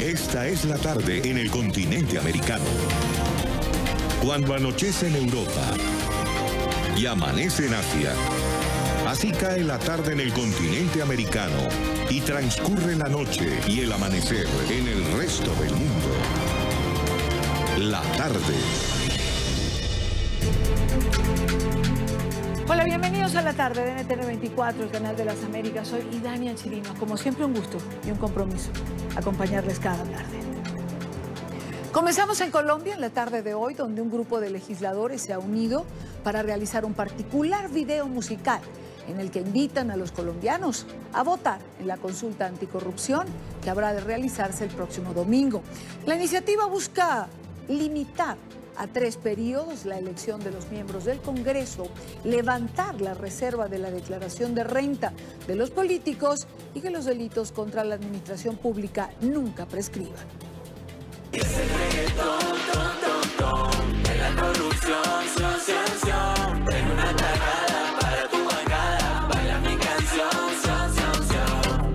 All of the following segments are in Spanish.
Esta es la tarde en el continente americano. Cuando anochece en Europa y amanece en Asia, así cae la tarde en el continente americano y transcurre la noche y el amanecer en el resto del mundo. La tarde. Hola, bienvenidos a la tarde de NTN 24, el canal de las Américas. Soy Idania Chirinos. Como siempre, un gusto y un compromiso acompañarles cada tarde. Comenzamos en Colombia en la tarde de hoy, donde un grupo de legisladores se ha unido para realizar un particular video musical en el que invitan a los colombianos a votar en la consulta anticorrupción que habrá de realizarse el próximo domingo. La iniciativa busca limitar a 3 periodos la elección de los miembros del Congreso, levantar la reserva de la declaración de renta de los políticos y que los delitos contra la administración pública nunca prescriban.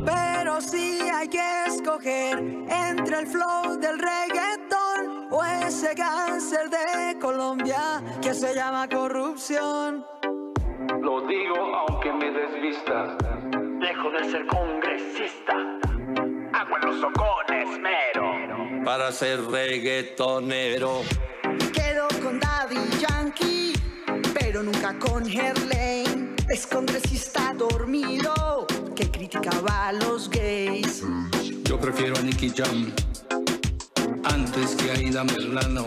Pero sí hay que escoger entre el flow del reggaetón o ese cáncer de Colombia que se llama corrupción. Lo digo aunque me desvista. Dejo de ser congresista. Hago en los socones mero para ser reggaetonero. Quedo con Daddy Yankee, pero nunca con Herlane. Es congresista dormido que criticaba a los gays. Yo prefiero a Nicky Jam antes que a Aida Merlano.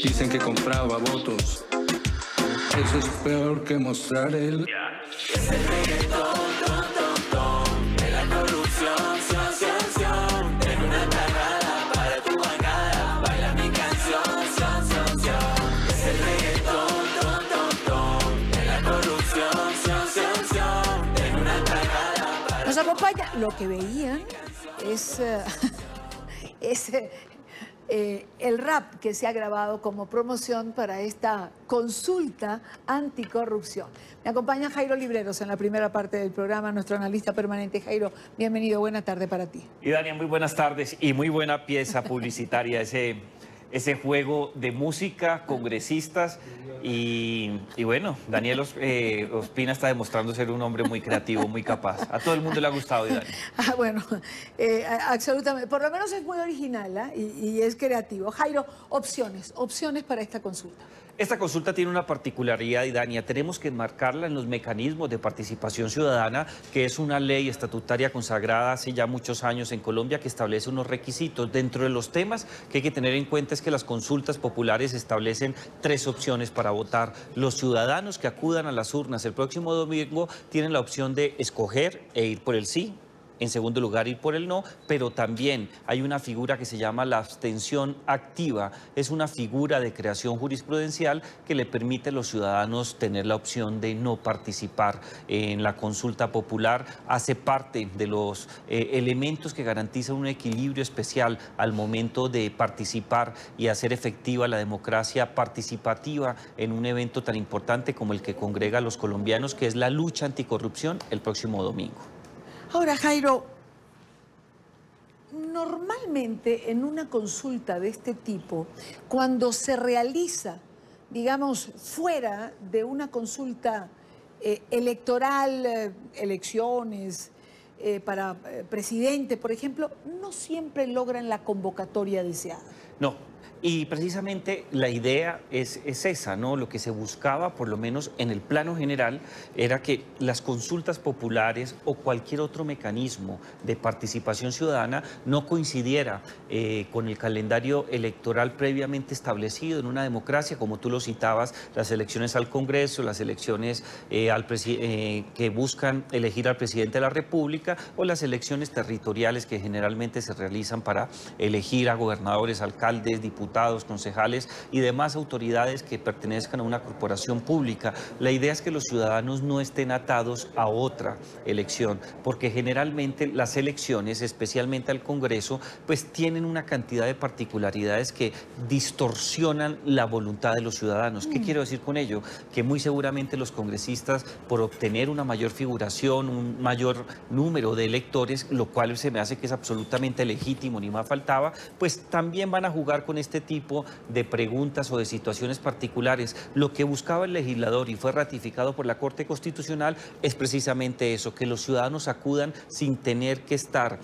Dicen que compraba votos. Eso es peor que mostrar el... Es el reggaetón, de la corrupción, tengo una tajada para tu bancada, baila mi canción, Es el reggaetón, de la corrupción, tengo una tajada para... Nos acompaña, lo que veían es... el rap que se ha grabado como promoción para esta consulta anticorrupción. Me acompaña Jairo Libreros en la primera parte del programa, nuestro analista permanente. Jairo, bienvenido, buena tarde para ti. Y Dania, muy buenas tardes y muy buena pieza publicitaria, ese juego de música, congresistas y bueno, Daniel Ospina está demostrando ser un hombre muy creativo, muy capaz. A todo el mundo le ha gustado, Dania. Bueno, absolutamente. Por lo menos es muy original, y es creativo. Jairo, opciones para esta consulta. Esta consulta tiene una particularidad, Dania. Tenemos que enmarcarla en los mecanismos de participación ciudadana, que es una ley estatutaria consagrada hace ya muchos años en Colombia, que establece unos requisitos. Dentro de los temas que hay que tener en cuenta es que las consultas populares establecen 3 opciones para votar. Los ciudadanos que acudan a las urnas el próximo domingo tienen la opción de escoger e ir por el sí. En segundo lugar, ir por el no, pero también hay una figura que se llama la abstención activa. Es una figura de creación jurisprudencial que le permite a los ciudadanos tener la opción de no participar en la consulta popular. Hace parte de los elementos que garantizan un equilibrio especial al momento de participar y hacer efectiva la democracia participativa en un evento tan importante como el que congrega a los colombianos, que es la lucha anticorrupción el próximo domingo. Ahora, Jairo, normalmente en una consulta de este tipo, cuando se realiza, digamos, fuera de una consulta electoral, elecciones para presidente, por ejemplo, no siempre logran la convocatoria deseada. No. Y precisamente la idea es esa, ¿no? Lo que se buscaba, por lo menos en el plano general, era que las consultas populares o cualquier otro mecanismo de participación ciudadana no coincidiera con el calendario electoral previamente establecido en una democracia, como tú lo citabas, las elecciones al Congreso, las elecciones que buscan elegir al presidente de la República o las elecciones territoriales que generalmente se realizan para elegir a gobernadores, alcaldes, diputados diputados, concejales y demás autoridades que pertenezcan a una corporación pública. La idea es que los ciudadanos no estén atados a otra elección, porque generalmente las elecciones, especialmente al Congreso, pues tienen una cantidad de particularidades que distorsionan la voluntad de los ciudadanos. ¿Qué quiero decir con ello? Que muy seguramente los congresistas, por obtener una mayor figuración, un mayor número de electores, lo cual se me hace que es absolutamente legítimo, ni más faltaba, pues también van a jugar con este tipo de preguntas o de situaciones particulares. Lo que buscaba el legislador y fue ratificado por la Corte Constitucional es precisamente eso, que los ciudadanos acudan sin tener que estar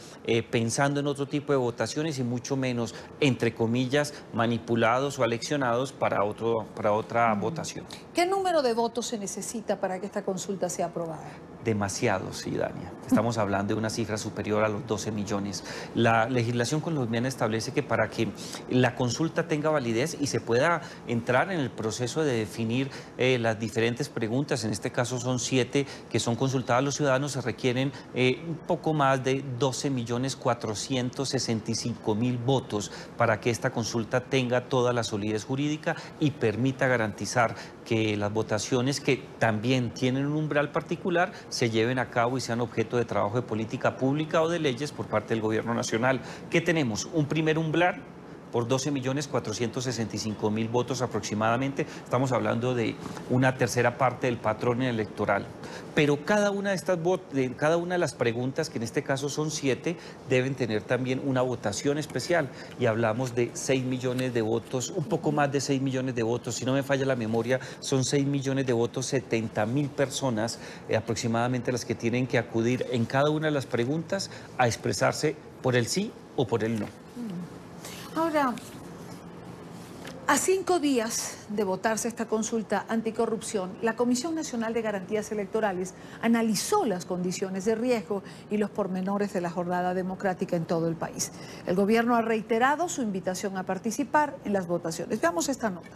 pensando en otro tipo de votaciones y mucho menos, entre comillas, manipulados o aleccionados para otra votación. ¿Qué número de votos se necesita para que esta consulta sea aprobada? Demasiados, sí, Dania. Estamos hablando de una cifra superior a los 12 millones. La legislación colombiana establece que para que la consulta tenga validez y se pueda entrar en el proceso de definir las diferentes preguntas, en este caso son 7 que son consultadas a los ciudadanos, se requieren un poco más de 12.465.000 votos para que esta consulta tenga toda la solidez jurídica y permita garantizar que las votaciones que también tienen un umbral particular se lleven a cabo y sean objeto de trabajo de política pública o de leyes por parte del gobierno nacional. ¿Qué tenemos? Un primer umbral por 12.465.000 votos aproximadamente. Estamos hablando de una tercera parte del patrón electoral. Pero cada una de las preguntas, que en este caso son 7, deben tener también una votación especial. Y hablamos de 6 millones de votos, un poco más de 6 millones de votos. Si no me falla la memoria, son 6 millones de votos, 70.000 personas aproximadamente las que tienen que acudir en cada una de las preguntas a expresarse por el sí o por el no. Ahora, a 5 días de votarse esta consulta anticorrupción, la Comisión Nacional de Garantías Electorales analizó las condiciones de riesgo y los pormenores de la jornada democrática en todo el país. El gobierno ha reiterado su invitación a participar en las votaciones. Veamos esta nota.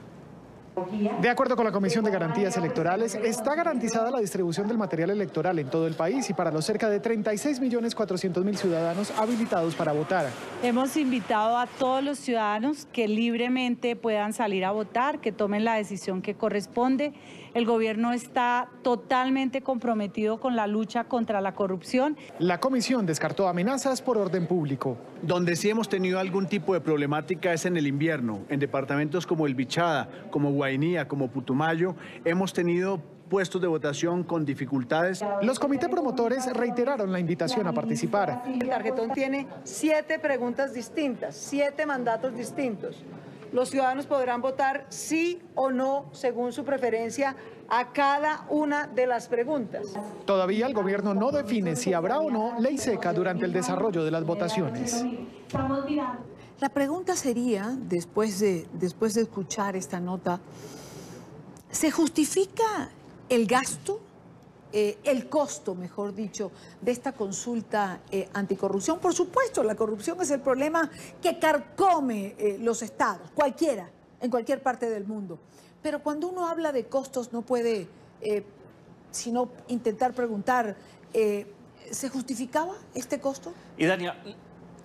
De acuerdo con la Comisión de Garantías Electorales, está garantizada la distribución del material electoral en todo el país y para los cerca de 36.400.000 ciudadanos habilitados para votar. Hemos invitado a todos los ciudadanos que libremente puedan salir a votar, que tomen la decisión que corresponde. El gobierno está totalmente comprometido con la lucha contra la corrupción. La comisión descartó amenazas por orden público. Donde sí hemos tenido algún tipo de problemática es en el invierno. En departamentos como el Bichada, como Guainía, como Putumayo, hemos tenido puestos de votación con dificultades. Los comités promotores reiteraron la invitación a participar. El tarjetón tiene 7 preguntas distintas, 7 mandatos distintos. Los ciudadanos podrán votar sí o no, según su preferencia, a cada una de las preguntas. Todavía el gobierno no define si habrá o no ley seca durante el desarrollo de las votaciones. La pregunta sería, después de escuchar esta nota, ¿se justifica el gasto, el costo, mejor dicho, de esta consulta anticorrupción? Por supuesto, la corrupción es el problema que carcome los estados, cualquiera, en cualquier parte del mundo. Pero cuando uno habla de costos no puede sino intentar preguntar, ¿se justificaba este costo? Y Dania,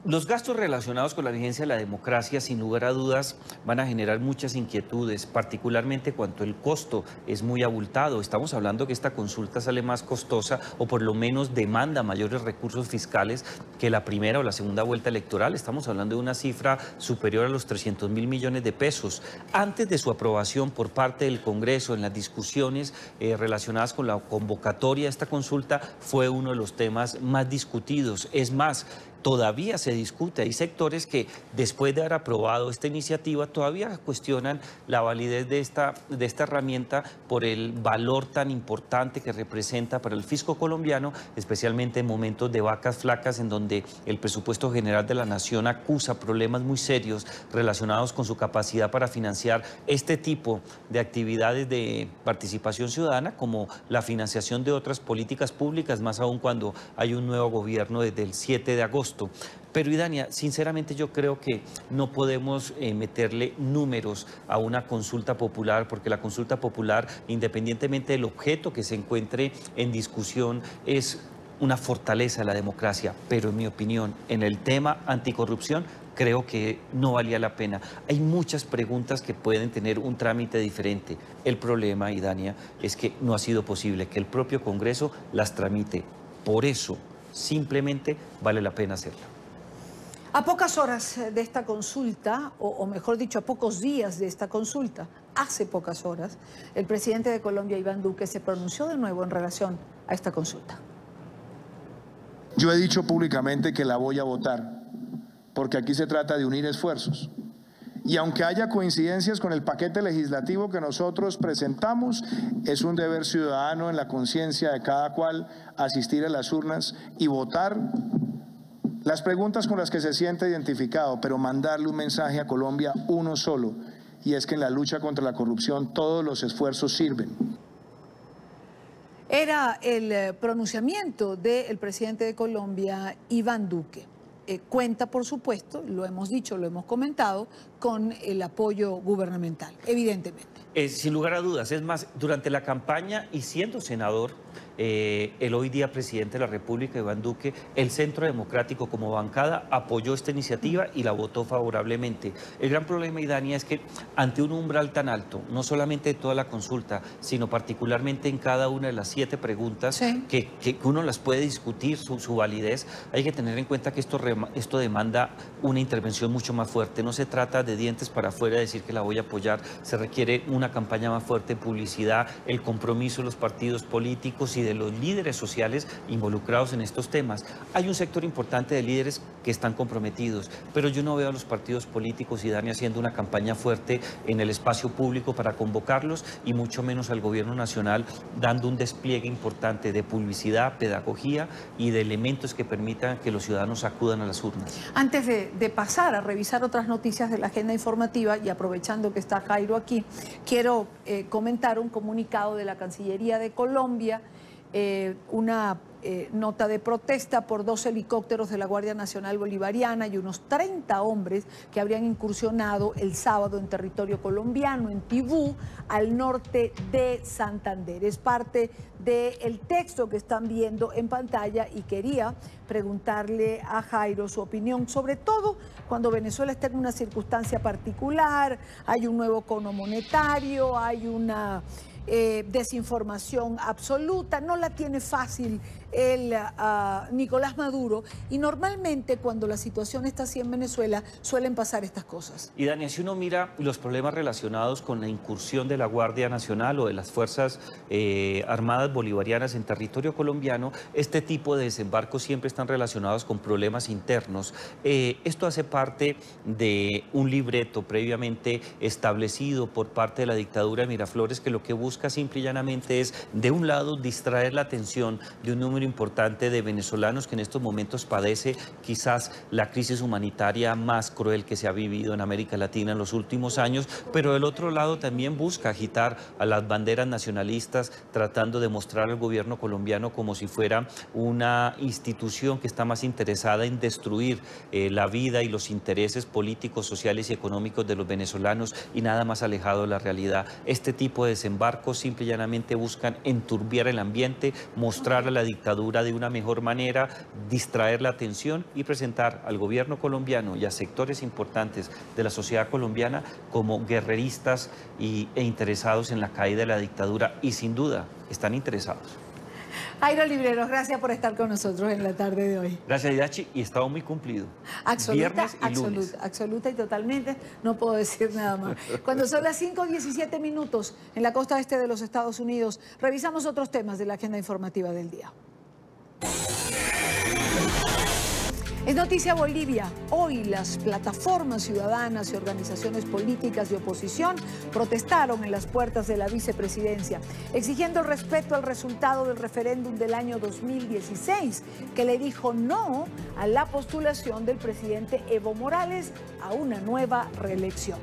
los gastos relacionados con la vigencia de la democracia, sin lugar a dudas, van a generar muchas inquietudes, particularmente cuando el costo es muy abultado. Estamos hablando que esta consulta sale más costosa o por lo menos demanda mayores recursos fiscales que la primera o la segunda vuelta electoral. Estamos hablando de una cifra superior a los 300.000 millones de pesos. Antes de su aprobación por parte del Congreso, en las discusiones relacionadas con la convocatoria de esta consulta, fue uno de los temas más discutidos. Es más, todavía se discute, hay sectores que después de haber aprobado esta iniciativa todavía cuestionan la validez de esta herramienta por el valor tan importante que representa para el fisco colombiano, especialmente en momentos de vacas flacas en donde el presupuesto general de la nación acusa problemas muy serios relacionados con su capacidad para financiar este tipo de actividades de participación ciudadana, como la financiación de otras políticas públicas, más aún cuando hay un nuevo gobierno desde el 7 de agosto. Pero, Idania, sinceramente yo creo que no podemos meterle números a una consulta popular, porque la consulta popular, independientemente del objeto que se encuentre en discusión, es una fortaleza de la democracia. Pero, en mi opinión, en el tema anticorrupción, creo que no valía la pena. Hay muchas preguntas que pueden tener un trámite diferente. El problema, Idania, es que no ha sido posible que el propio Congreso las tramite. Por eso, simplemente vale la pena hacerlo. A pocas horas de esta consulta, o mejor dicho, a pocos días de esta consulta, hace pocas horas, el presidente de Colombia, Iván Duque, se pronunció de nuevo en relación a esta consulta. Yo he dicho públicamente que la voy a votar, porque aquí se trata de unir esfuerzos. Y aunque haya coincidencias con el paquete legislativo que nosotros presentamos, es un deber ciudadano en la conciencia de cada cual asistir a las urnas y votar las preguntas con las que se siente identificado, pero mandarle un mensaje a Colombia uno solo, y es que en la lucha contra la corrupción todos los esfuerzos sirven. Era el pronunciamiento del presidente de Colombia, Iván Duque. Cuenta, por supuesto, lo hemos dicho, lo hemos comentado, con el apoyo gubernamental, evidentemente. Sin lugar a dudas, es más, durante la campaña y siendo senador, el hoy día presidente de la República, Iván Duque, el Centro Democrático como bancada apoyó esta iniciativa y la votó favorablemente. El gran problema, Idania, es que ante un umbral tan alto, no solamente de toda la consulta, sino particularmente en cada una de las 7 preguntas, sí, que uno las puede discutir su validez, hay que tener en cuenta que esto demanda una intervención mucho más fuerte. No se trata de dientes para afuera decir que la voy a apoyar, se requiere una campaña más fuerte en publicidad, el compromiso de los partidos políticos y de los líderes sociales involucrados en estos temas. Hay un sector importante de líderes que están comprometidos, pero yo no veo a los partidos políticos, Idania, haciendo una campaña fuerte en el espacio público para convocarlos y mucho menos al gobierno nacional dando un despliegue importante de publicidad, pedagogía y de elementos que permitan que los ciudadanos acudan a las urnas. Antes de pasar a revisar otras noticias de la agenda informativa y aprovechando que está Jairo aquí, quiero comentar un comunicado de la Cancillería de Colombia, una nota de protesta por 2 helicópteros de la Guardia Nacional Bolivariana y unos 30 hombres que habrían incursionado el sábado en territorio colombiano, en Tibú, al norte de Santander. Es parte del texto que están viendo en pantalla y quería preguntarle a Jairo su opinión, sobre todo cuando Venezuela está en una circunstancia particular, hay un nuevo cono monetario, hay una desinformación absoluta, no la tiene fácil el Nicolás Maduro, y normalmente cuando la situación está así en Venezuela suelen pasar estas cosas. Y Dania, si uno mira los problemas relacionados con la incursión de la Guardia Nacional o de las Fuerzas Armadas Bolivarianas en territorio colombiano, este tipo de desembarcos siempre están relacionados con problemas internos. Esto hace parte de un libreto previamente establecido por parte de la dictadura de Miraflores, que lo que busca simple y llanamente es, de un lado, distraer la atención de un número importante de venezolanos que en estos momentos padece quizás la crisis humanitaria más cruel que se ha vivido en América Latina en los últimos años, pero del otro lado también busca agitar a las banderas nacionalistas, tratando de mostrar al gobierno colombiano como si fuera una institución que está más interesada en destruir la vida y los intereses políticos, sociales y económicos de los venezolanos y nada más alejado de la realidad. Este tipo de desembarcos simple y llanamente buscan enturbiar el ambiente, mostrar a la dictadura de una mejor manera, distraer la atención y presentar al gobierno colombiano y a sectores importantes de la sociedad colombiana como guerreristas e interesados en la caída de la dictadura, y sin duda están interesados. Jairo Libreros, gracias por estar con nosotros en la tarde de hoy. Gracias, Idachi, y estaba muy cumplido. Absoluta y totalmente, no puedo decir nada más. Cuando son las 5:17 minutos en la costa este de los Estados Unidos, revisamos otros temas de la agenda informativa del día. Es noticia Bolivia. Hoy las plataformas ciudadanas y organizaciones políticas de oposición protestaron en las puertas de la vicepresidencia, exigiendo el respeto al resultado del referéndum del año 2016, que le dijo no a la postulación del presidente Evo Morales a una nueva reelección.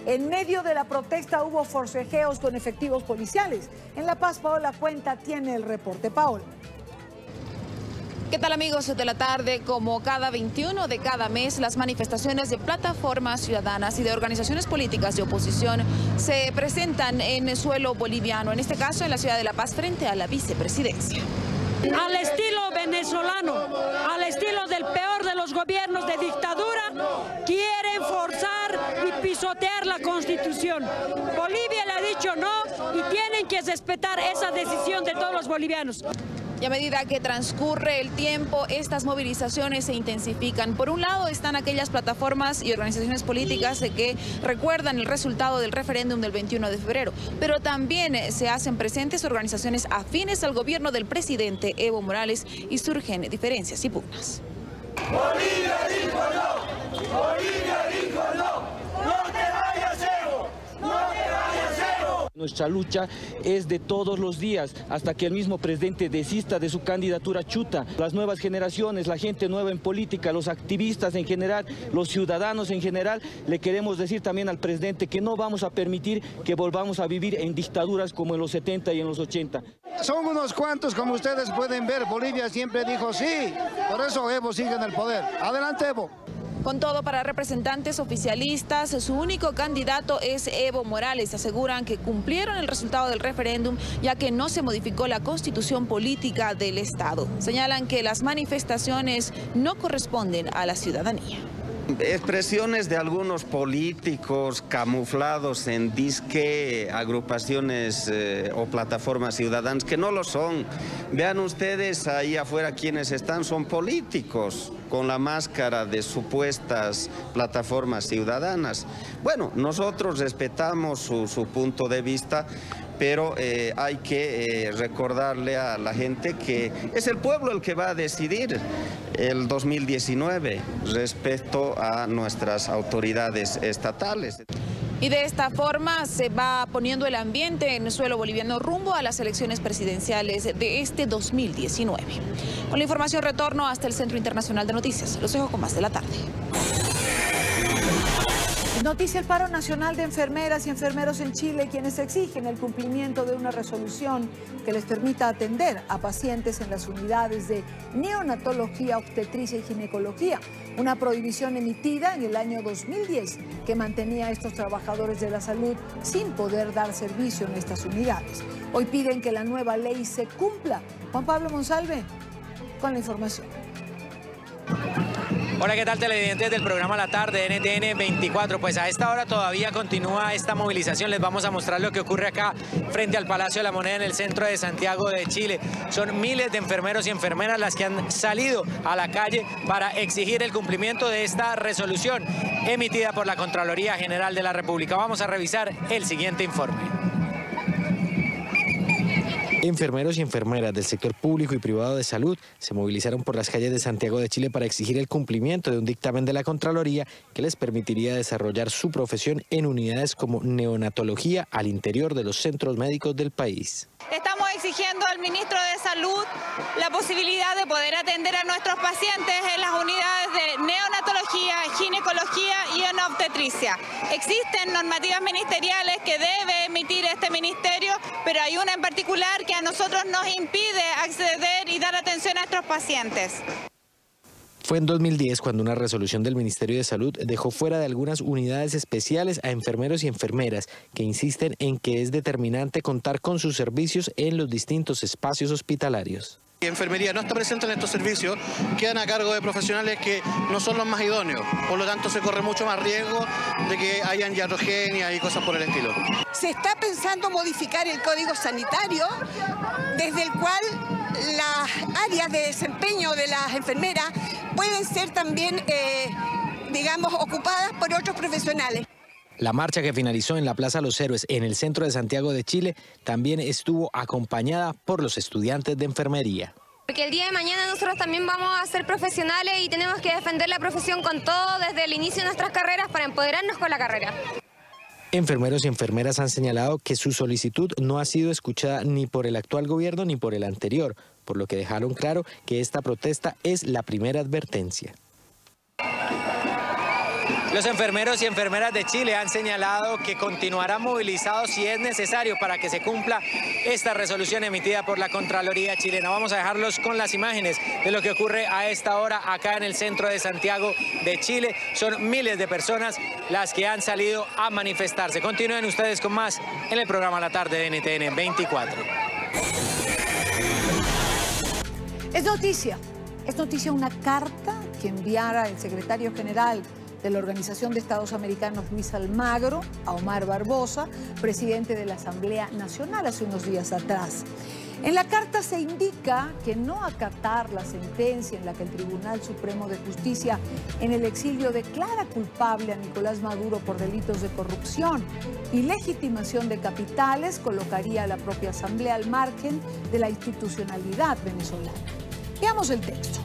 En medio de la protesta hubo forcejeos con efectivos policiales. En La Paz, Paola Cuenta tiene el reporte. Paola. ¿Qué tal, amigos de la tarde? Como cada 21 de cada mes, las manifestaciones de plataformas ciudadanas y de organizaciones políticas de oposición se presentan en suelo boliviano, en este caso en la ciudad de La Paz, frente a la vicepresidencia. Al estilo venezolano, al estilo del peor de los gobiernos de dictadura, resolución. Bolivia le ha dicho no y tienen que respetar esa decisión de todos los bolivianos. Y a medida que transcurre el tiempo, estas movilizaciones se intensifican. Por un lado están aquellas plataformas y organizaciones políticas que recuerdan el resultado del referéndum del 21 de febrero, pero también se hacen presentes organizaciones afines al gobierno del presidente Evo Morales y surgen diferencias y pugnas. Bolivia dijo no, Bolivia dijo no, no te vayas Evo, no te vayas Evo. Nuestra lucha es de todos los días hasta que el mismo presidente desista de su candidatura chuta. Las nuevas generaciones, la gente nueva en política, los activistas en general, los ciudadanos en general, le queremos decir también al presidente que no vamos a permitir que volvamos a vivir en dictaduras como en los 70 y en los 80. Son unos cuantos, como ustedes pueden ver. Bolivia siempre dijo sí, por eso Evo sigue en el poder. Adelante, Evo. Con todo, para representantes oficialistas, su único candidato es Evo Morales. Aseguran que cumplieron el resultado del referéndum, ya que no se modificó la constitución política del Estado. Señalan que las manifestaciones no corresponden a la ciudadanía. Expresiones de algunos políticos camuflados en disque agrupaciones o plataformas ciudadanas que no lo son. Vean ustedes ahí afuera quienes están, son políticos con la máscara de supuestas plataformas ciudadanas. Bueno, nosotros respetamos su punto de vista, pero hay que recordarle a la gente que es el pueblo el que va a decidir el 2019 respecto a nuestras autoridades estatales. Y de esta forma se va poniendo el ambiente en el suelo boliviano rumbo a las elecciones presidenciales de este 2019. Con la información retorno hasta el Centro Internacional de Noticias. Los dejo con más de la tarde. Noticia: el paro nacional de enfermeras y enfermeros en Chile, quienes exigen el cumplimiento de una resolución que les permita atender a pacientes en las unidades de neonatología, obstetricia y ginecología. Una prohibición emitida en el año 2010 que mantenía a estos trabajadores de la salud sin poder dar servicio en estas unidades. Hoy piden que la nueva ley se cumpla. Juan Pablo Monsalve con la información. Hola, ¿qué tal, televidentes del programa La Tarde NTN 24? Pues a esta hora todavía continúa esta movilización. Les vamos a mostrar lo que ocurre acá frente al Palacio de la Moneda en el centro de Santiago de Chile. Son miles de enfermeros y enfermeras las que han salido a la calle para exigir el cumplimiento de esta resolución emitida por la Contraloría General de la República. Vamos a revisar el siguiente informe. Enfermeros y enfermeras del sector público y privado de salud se movilizaron por las calles de Santiago de Chile para exigir el cumplimiento de un dictamen de la Contraloría que les permitiría desarrollar su profesión en unidades como neonatología al interior de los centros médicos del país. Estamos exigiendo al ministro de Salud la posibilidad de poder atender a nuestros pacientes en las unidades de neonatología, ginecología y en obstetricia. Existen normativas ministeriales que debe emitir este ministerio, pero hay una en particular que a nosotros nos impide acceder y dar atención a nuestros pacientes. Fue en 2010 cuando una resolución del Ministerio de Salud dejó fuera de algunas unidades especiales a enfermeros y enfermeras que insisten en que es determinante contar con sus servicios en los distintos espacios hospitalarios. Enfermería no está presente en estos servicios, quedan a cargo de profesionales que no son los más idóneos, por lo tanto se corre mucho más riesgo de que hayan iatrogenia y cosas por el estilo. Se está pensando modificar el código sanitario, desde el cual las áreas de desempeño de las enfermeras pueden ser también, ocupadas por otros profesionales. La marcha, que finalizó en la Plaza Los Héroes en el centro de Santiago de Chile, también estuvo acompañada por los estudiantes de enfermería. Porque el día de mañana nosotros también vamos a ser profesionales y tenemos que defender la profesión con todo desde el inicio de nuestras carreras para empoderarnos con la carrera. Enfermeros y enfermeras han señalado que su solicitud no ha sido escuchada ni por el actual gobierno ni por el anterior, por lo que dejaron claro que esta protesta es la primera advertencia. Los enfermeros y enfermeras de Chile han señalado que continuarán movilizados si es necesario para que se cumpla esta resolución emitida por la Contraloría chilena. Vamos a dejarlos con las imágenes de lo que ocurre a esta hora acá en el centro de Santiago de Chile. Son miles de personas las que han salido a manifestarse. Continúen ustedes con más en el programa La Tarde de NTN 24. Es noticia una carta que enviara el secretario general de la Organización de Estados Americanos, Luis Almagro, a Omar Barbosa, presidente de la Asamblea Nacional, hace unos días atrás. En la carta se indica que no acatar la sentencia en la que el Tribunal Supremo de Justicia en el exilio declara culpable a Nicolás Maduro por delitos de corrupción y legitimación de capitales colocaría a la propia Asamblea al margen de la institucionalidad venezolana. Veamos el texto.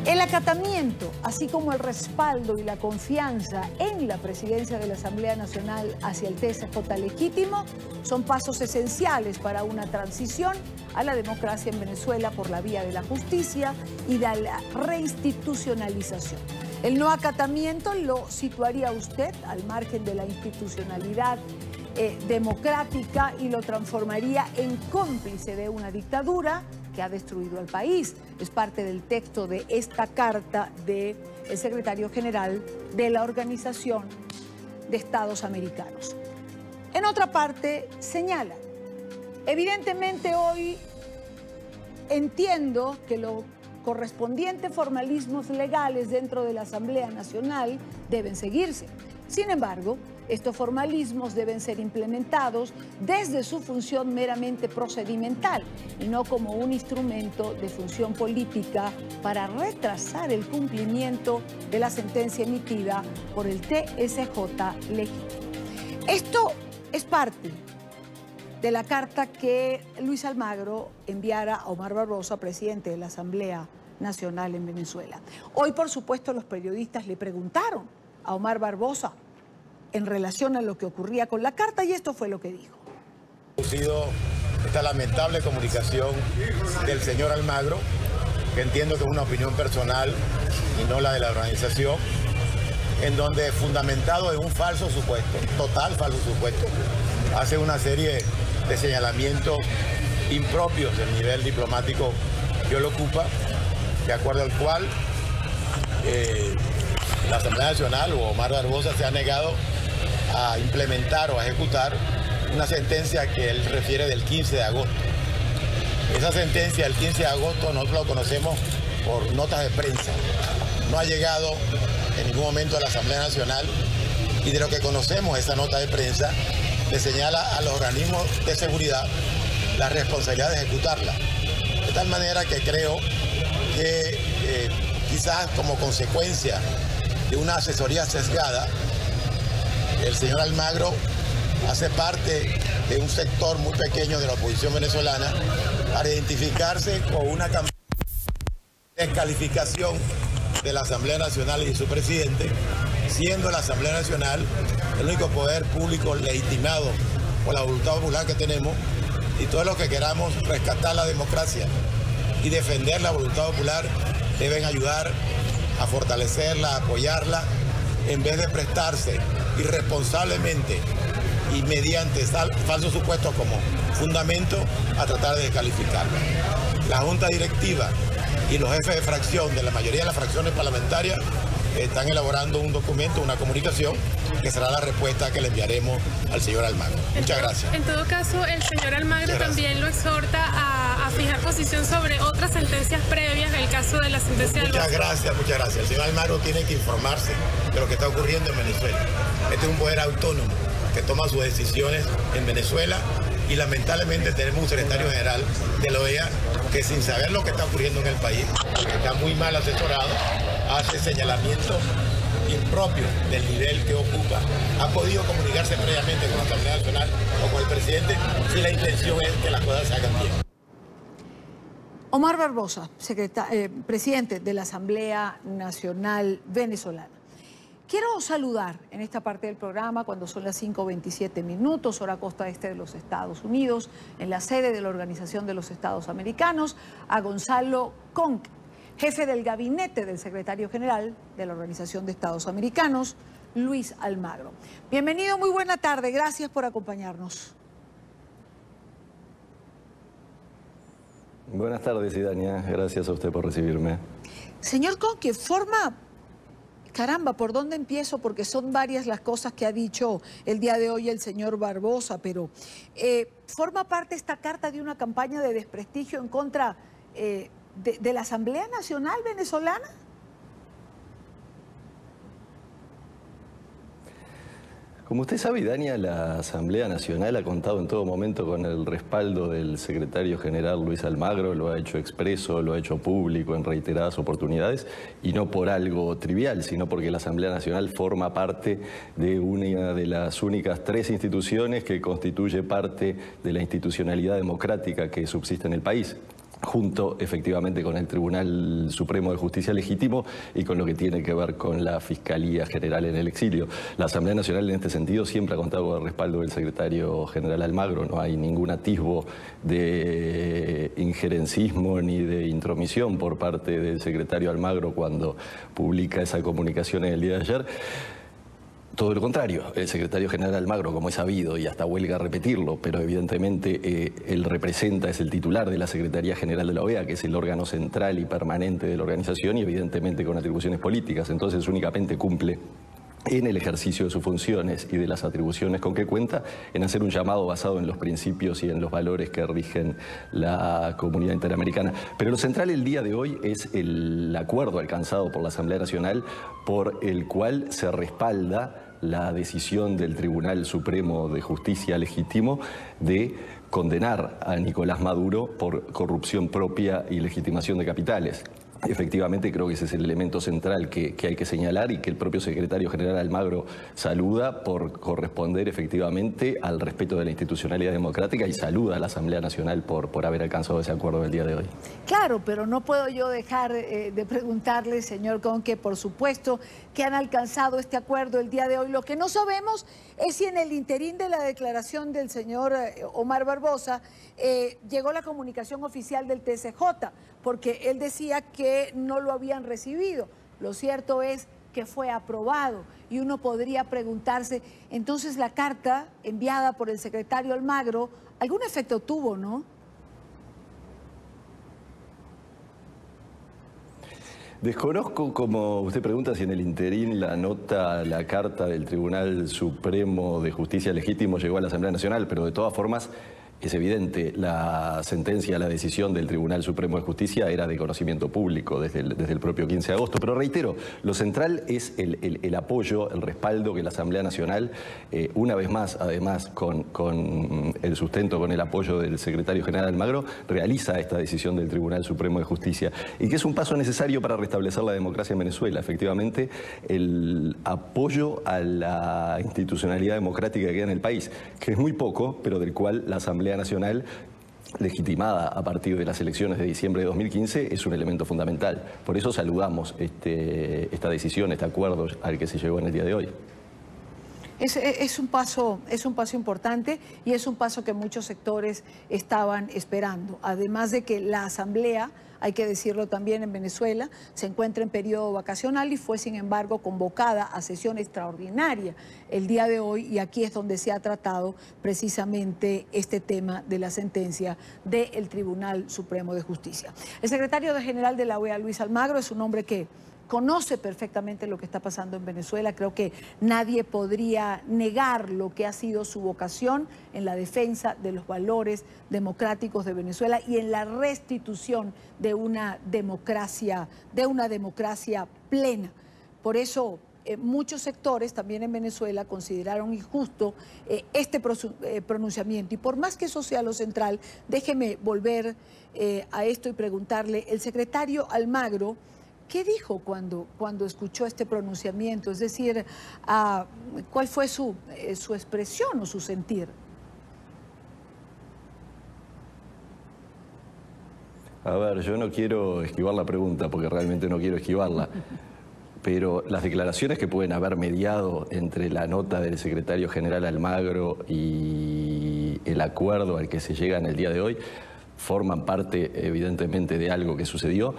El acatamiento, así como el respaldo y la confianza en la presidencia de la Asamblea Nacional hacia el TSJ legítimo, son pasos esenciales para una transición a la democracia en Venezuela por la vía de la justicia y de la reinstitucionalización. El no acatamiento lo situaría a usted al margen de la institucionalidad democrática y lo transformaría en cómplice de una dictadura que ha destruido al país. Es parte del texto de esta carta del secretario general de la Organización de Estados Americanos. En otra parte, señala, evidentemente hoy entiendo que los correspondientes formalismos legales dentro de la Asamblea Nacional deben seguirse. Sin embargo, estos formalismos deben ser implementados desde su función meramente procedimental y no como un instrumento de función política para retrasar el cumplimiento de la sentencia emitida por el TSJ legítimo. Esto es parte de la carta que Luis Almagro enviara a Omar Barbosa, presidente de la Asamblea Nacional en Venezuela. Hoy, por supuesto, los periodistas le preguntaron a Omar Barbosa en relación a lo que ocurría con la carta y esto fue lo que dijo. Esta lamentable comunicación del señor Almagro, que entiendo que es una opinión personal y no la de la organización, en donde fundamentado en un falso supuesto, total falso supuesto, hace una serie de señalamientos impropios del nivel diplomático que él ocupa, de acuerdo al cual la Asamblea Nacional o Omar Barbosa se ha negado a implementar o a ejecutar una sentencia que él refiere del 15 de agosto. Esa sentencia del 15 de agosto nosotros lo conocemos por notas de prensa. No ha llegado en ningún momento a la Asamblea Nacional y de lo que conocemos esa nota de prensa le señala a los organismos de seguridad la responsabilidad de ejecutarla. De tal manera que creo que quizás como consecuencia de una asesoría sesgada, el señor Almagro hace parte de un sector muy pequeño de la oposición venezolana para identificarse con una campaña de descalificación de la Asamblea Nacional y de su presidente, siendo la Asamblea Nacional el único poder público legitimado por la voluntad popular que tenemos, y todos los que queramos rescatar la democracia y defender la voluntad popular deben ayudar a fortalecerla, a apoyarla, en vez de prestarse irresponsablemente y mediante falsos supuestos como fundamento a tratar de descalificarla. La Junta Directiva y los jefes de fracción de la mayoría de las fracciones parlamentarias están elaborando un documento, una comunicación, que será la respuesta que le enviaremos al señor Almagro. Muchas gracias. En todo caso, el señor Almagro también lo exhorta a fijar posición sobre otras sentencias previas, el caso de la sentencia del Muchas gracias. El señor Almagro tiene que informarse de lo que está ocurriendo en Venezuela. Este es un poder autónomo que toma sus decisiones en Venezuela y lamentablemente tenemos un secretario general de la OEA que, sin saber lo que está ocurriendo en el país, que está muy mal asesorado, hace señalamientos impropios del nivel que ocupa. Ha podido comunicarse previamente con la Asamblea Nacional o con el presidente si la intención es que las cosas se hagan bien. Omar Barbosa, presidente de la Asamblea Nacional Venezolana. Quiero saludar en esta parte del programa, cuando son las 5:27 minutos, hora costa este de los Estados Unidos, en la sede de la Organización de los Estados Americanos, a Gonzalo Conque, jefe del gabinete del secretario general de la Organización de Estados Americanos, Luis Almagro. Bienvenido, muy buena tarde, gracias por acompañarnos. Buenas tardes, Idania, gracias a usted por recibirme. Señor Conque, caramba, ¿por dónde empiezo? Porque son varias las cosas que ha dicho el día de hoy el señor Barbosa, pero ¿forma parte esta carta de una campaña de desprestigio en contra de la Asamblea Nacional Venezolana? Como usted sabe, Idania, la Asamblea Nacional ha contado en todo momento con el respaldo del secretario general Luis Almagro, lo ha hecho expreso, lo ha hecho público en reiteradas oportunidades, y no por algo trivial, sino porque la Asamblea Nacional forma parte de una de las únicas 3 instituciones que constituye parte de la institucionalidad democrática que subsiste en el país, junto efectivamente con el Tribunal Supremo de Justicia Legítimo y con lo que tiene que ver con la Fiscalía General en el exilio. La Asamblea Nacional en este sentido siempre ha contado con el respaldo del secretario general Almagro, no hay ningún atisbo de injerencismo ni de intromisión por parte del secretario Almagro cuando publica esa comunicación en el día de ayer. Todo lo contrario, el secretario general Almagro, como es sabido, y hasta huelga repetirlo, pero evidentemente él representa, es el titular de la Secretaría General de la OEA, que es el órgano central y permanente de la organización y evidentemente con atribuciones políticas. Entonces únicamente cumple en el ejercicio de sus funciones y de las atribuciones con que cuenta, en hacer un llamado basado en los principios y en los valores que rigen la comunidad interamericana. Pero lo central el día de hoy es el acuerdo alcanzado por la Asamblea Nacional por el cual se respalda la decisión del Tribunal Supremo de Justicia Legítimo de condenar a Nicolás Maduro por corrupción propia y legitimación de capitales. Efectivamente, creo que ese es el elemento central que hay que señalar y que el propio secretario general Almagro saluda por corresponder efectivamente al respeto de la institucionalidad democrática y saluda a la Asamblea Nacional por haber alcanzado ese acuerdo del día de hoy. Claro, pero no puedo yo dejar de preguntarle, señor Conque, por supuesto que han alcanzado este acuerdo el día de hoy. Lo que no sabemos es si en el interín de la declaración del señor Omar Barbosa llegó la comunicación oficial del TSJ, porque él decía que no lo habían recibido. Lo cierto es que fue aprobado y uno podría preguntarse, entonces la carta enviada por el secretario Almagro, algún efecto tuvo, ¿no? Desconozco, como usted pregunta, si en el interín la carta del Tribunal Supremo de Justicia Legítimo llegó a la Asamblea Nacional, pero de todas formas es evidente, la sentencia, la decisión del Tribunal Supremo de Justicia era de conocimiento público desde el propio 15 de agosto. Pero reitero, lo central es el apoyo, el respaldo que la Asamblea Nacional, una vez más, además, con el sustento, con el apoyo del secretario general Almagro, realiza esta decisión del Tribunal Supremo de Justicia y que es un paso necesario para restablecer la democracia en Venezuela. Efectivamente, el apoyo a la institucionalidad democrática que queda en el país, que es muy poco, pero del cual la Asamblea Nacional, legitimada a partir de las elecciones de diciembre de 2015, es un elemento fundamental. Por eso saludamos esta decisión, este acuerdo al que se llegó en el día de hoy. Es un paso importante y es un paso que muchos sectores estaban esperando. Además de que la Asamblea, hay que decirlo también, en Venezuela se encuentra en periodo vacacional y fue sin embargo convocada a sesión extraordinaria el día de hoy, y aquí es donde se ha tratado precisamente este tema de la sentencia del Tribunal Supremo de Justicia. El secretario general de la OEA, Luis Almagro, es un hombre que conoce perfectamente lo que está pasando en Venezuela. Creo que nadie podría negar lo que ha sido su vocación en la defensa de los valores democráticos de Venezuela y en la restitución de una democracia plena. Por eso muchos sectores también en Venezuela consideraron injusto este pronunciamiento. Y por más que eso sea lo central, déjeme volver a esto y preguntarle, el secretario Almagro, ¿qué dijo cuando escuchó este pronunciamiento? Es decir, ¿cuál fue su expresión o su sentir? A ver, yo no quiero esquivar la pregunta porque realmente no quiero esquivarla, pero las declaraciones que pueden haber mediado entre la nota del secretario general Almagro y el acuerdo al que se llega en el día de hoy forman parte evidentemente de algo que sucedió.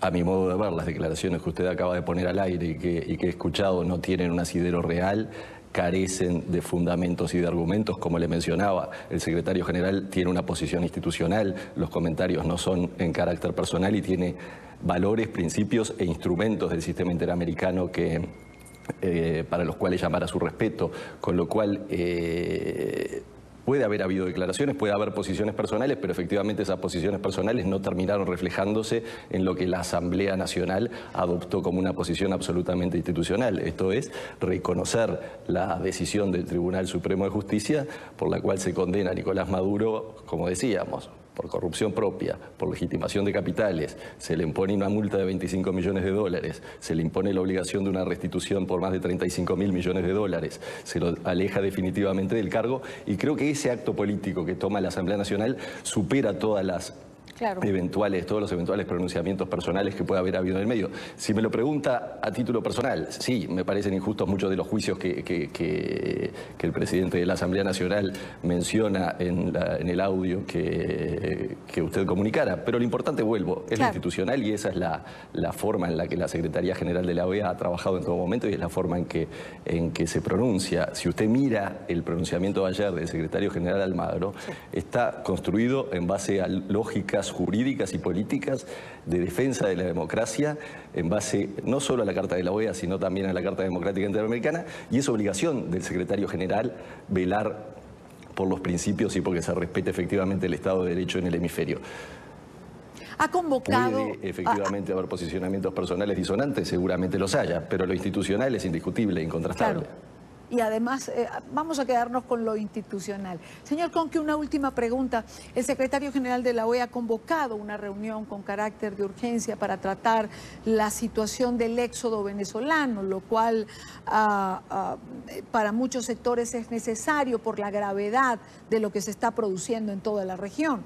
A mi modo de ver, las declaraciones que usted acaba de poner al aire y que he escuchado no tienen un asidero real, carecen de fundamentos y de argumentos. Como le mencionaba, el secretario general tiene una posición institucional, los comentarios no son en carácter personal y tiene valores, principios e instrumentos del sistema interamericano para los cuales llamar a su respeto, con lo cual Puede haber habido declaraciones, puede haber posiciones personales, pero efectivamente esas posiciones personales no terminaron reflejándose en lo que la Asamblea Nacional adoptó como una posición absolutamente institucional. Esto es, reconocer la decisión del Tribunal Supremo de Justicia por la cual se condena a Nicolás Maduro, como decíamos, por corrupción propia, por legitimación de capitales, se le impone una multa de 25 millones de dólares, se le impone la obligación de una restitución por más de 35.000 millones de dólares, se lo aleja definitivamente del cargo, y creo que ese acto político que toma la Asamblea Nacional supera todos los eventuales pronunciamientos personales que pueda haber habido en el medio. Si me lo pregunta a título personal, sí, me parecen injustos muchos de los juicios que el presidente de la Asamblea Nacional menciona en el audio que usted comunicara, pero lo importante, vuelvo, es lo institucional, y esa es la forma en la que la Secretaría General de la OEA ha trabajado en todo momento, y es la forma en que se pronuncia. Si usted mira el pronunciamiento de ayer del secretario general Almagro, está construido en base a lógicas jurídicas y políticas de defensa de la democracia, en base no solo a la Carta de la OEA, sino también a la Carta Democrática Interamericana, y es obligación del secretario general velar por los principios y porque se respete efectivamente el Estado de Derecho en el hemisferio. Ha convocado... ¿Puede efectivamente haber posicionamientos personales disonantes? Seguramente los haya, pero lo institucional es indiscutible, incontrastable. Claro. Y además, vamos a quedarnos con lo institucional. Señor Conque, una última pregunta. El secretario general de la OEA ha convocado una reunión con carácter de urgencia para tratar la situación del éxodo venezolano, lo cual para muchos sectores es necesario por la gravedad de lo que se está produciendo en toda la región.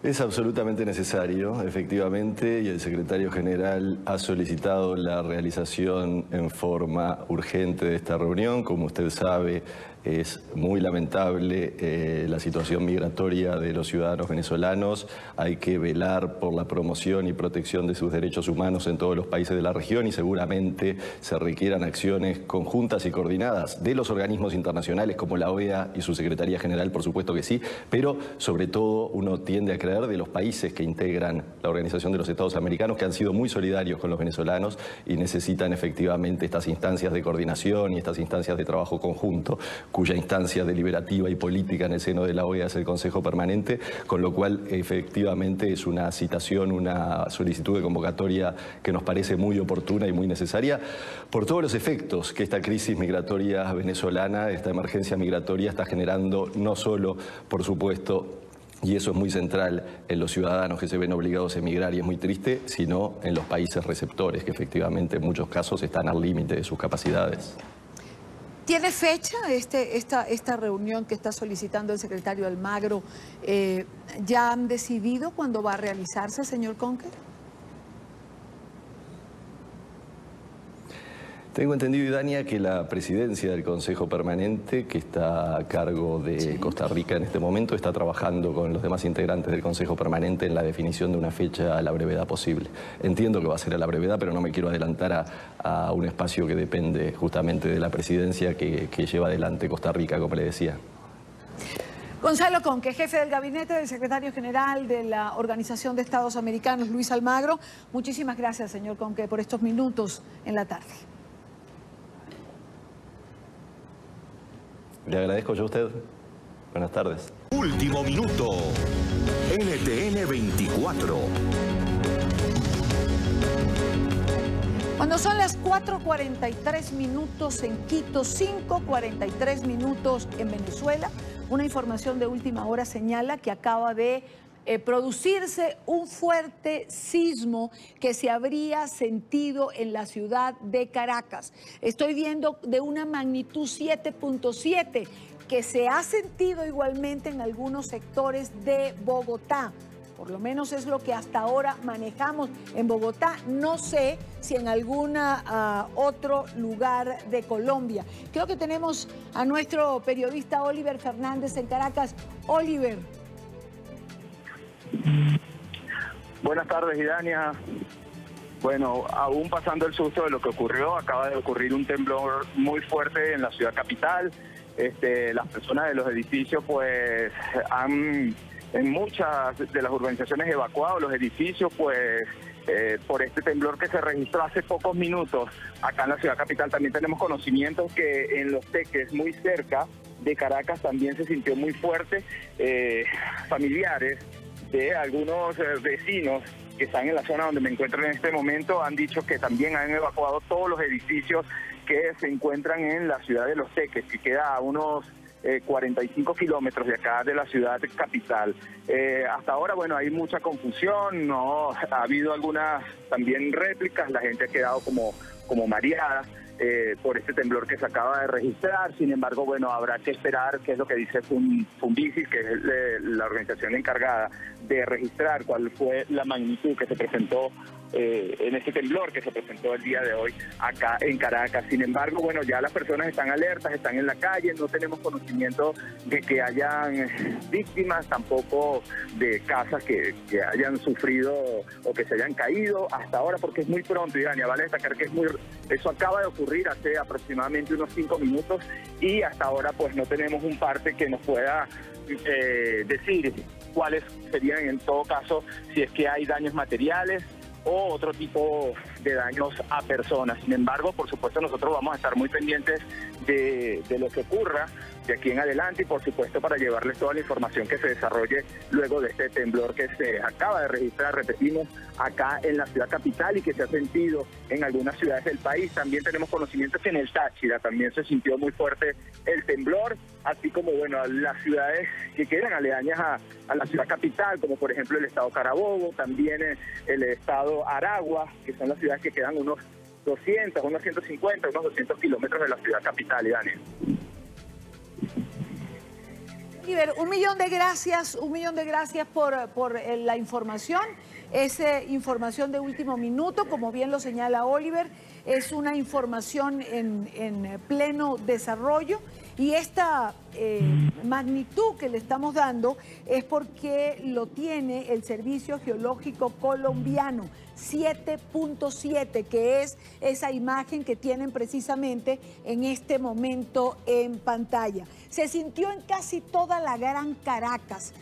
Es absolutamente necesario, efectivamente, y el secretario general ha solicitado la realización en forma urgente de esta reunión. Como usted sabe, es muy lamentable la situación migratoria de los ciudadanos venezolanos. Hay que velar por la promoción y protección de sus derechos humanos en todos los países de la región, y seguramente se requieran acciones conjuntas y coordinadas de los organismos internacionales como la OEA y su Secretaría General, por supuesto que sí, pero sobre todo uno tiende a creer de los países que integran la Organización de los Estados Americanos, que han sido muy solidarios con los venezolanos y necesitan efectivamente estas instancias de coordinación y estas instancias de trabajo conjunto, cuya instancia deliberativa y política en el seno de la OEA es el Consejo Permanente, con lo cual efectivamente es una citación, una solicitud de convocatoria que nos parece muy oportuna y muy necesaria por todos los efectos que esta crisis migratoria venezolana, esta emergencia migratoria está generando, no solo, por supuesto, y eso es muy central en los ciudadanos que se ven obligados a emigrar, y es muy triste, sino en los países receptores, que efectivamente en muchos casos están al límite de sus capacidades. ¿Tiene fecha esta reunión que está solicitando el secretario Almagro? ¿Ya han decidido cuándo va a realizarse, señor Conque? Tengo entendido, Idania, que la presidencia del Consejo Permanente, que está a cargo de Costa Rica en este momento, está trabajando con los demás integrantes del Consejo Permanente en la definición de una fecha a la brevedad posible. Entiendo que va a ser a la brevedad, pero no me quiero adelantar a un espacio que depende justamente de la presidencia que lleva adelante Costa Rica, como le decía. Gonzalo Conque, jefe del gabinete del secretario general de la Organización de Estados Americanos, Luis Almagro. Muchísimas gracias, señor Conque, por estos minutos en la tarde. Le agradezco yo a usted. Buenas tardes. Último minuto. NTN 24. Cuando son las 4:43 minutos en Quito, 5:43 minutos en Venezuela, una información de última hora señala que acaba de producirse un fuerte sismo que se habría sentido en la ciudad de Caracas. Estoy viendo de una magnitud 7.7 que se ha sentido igualmente en algunos sectores de Bogotá. Por lo menos es lo que hasta ahora manejamos en Bogotá. No sé si en algún otro lugar de Colombia. Creo que tenemos a nuestro periodista Oliver Fernández en Caracas. Oliver. Buenas tardes, Idania. Bueno, aún pasando el susto de lo que ocurrió, acaba de ocurrir un temblor muy fuerte en la ciudad capital. Las personas de los edificios pues han, en muchas de las urbanizaciones, evacuado los edificios, pues por este temblor que se registró hace pocos minutos acá en la ciudad capital. También tenemos conocimiento que en Los Teques, muy cerca de Caracas, también se sintió muy fuerte. Familiares de algunos vecinos que están en la zona donde me encuentro en este momento han dicho que también han evacuado todos los edificios que se encuentran en la ciudad de Los Teques, que queda a unos 45 kilómetros de acá de la ciudad capital. Hasta ahora, bueno, hay mucha confusión, no ha habido algunas también réplicas, la gente ha quedado como mareada por este temblor que se acaba de registrar. Sin embargo, bueno, habrá que esperar qué es lo que dice Funvisis, que es la organización encargada de registrar cuál fue la magnitud que se presentó en este temblor que se presentó el día de hoy acá en Caracas. Sin embargo, bueno, ya las personas están alertas, están en la calle, no tenemos conocimiento de que hayan víctimas, tampoco de casas que hayan sufrido o que se hayan caído hasta ahora, porque es muy pronto, Idania, vale destacar que eso acaba de ocurrir hace aproximadamente unos 5 minutos y hasta ahora pues no tenemos un parte que nos pueda decir cuáles serían en todo caso, si es que hay daños materiales o otro tipo de daños a personas. Sin embargo, por supuesto, nosotros vamos a estar muy pendientes de lo que ocurra de aquí en adelante y, por supuesto, para llevarles toda la información que se desarrolle luego de este temblor que se acaba de registrar, repetimos, acá en la ciudad capital y que se ha sentido en algunas ciudades del país. También tenemos conocimiento que en el Táchira también se sintió muy fuerte el temblor, así como, bueno, las ciudades que quedan aledañas a la ciudad capital, como por ejemplo el estado Carabobo, también el estado Aragua, que son las ciudades que quedan unos 200, unos 150, unos 200 kilómetros de la ciudad capital, y Daniel. Oliver, un millón de gracias por la información. Es información de último minuto, como bien lo señala Oliver, es una información en pleno desarrollo y esta magnitud que le estamos dando es porque lo tiene el Servicio Geológico Colombiano, 7.7, que es esa imagen que tienen precisamente en este momento en pantalla. Se sintió en casi toda la Gran Caracas,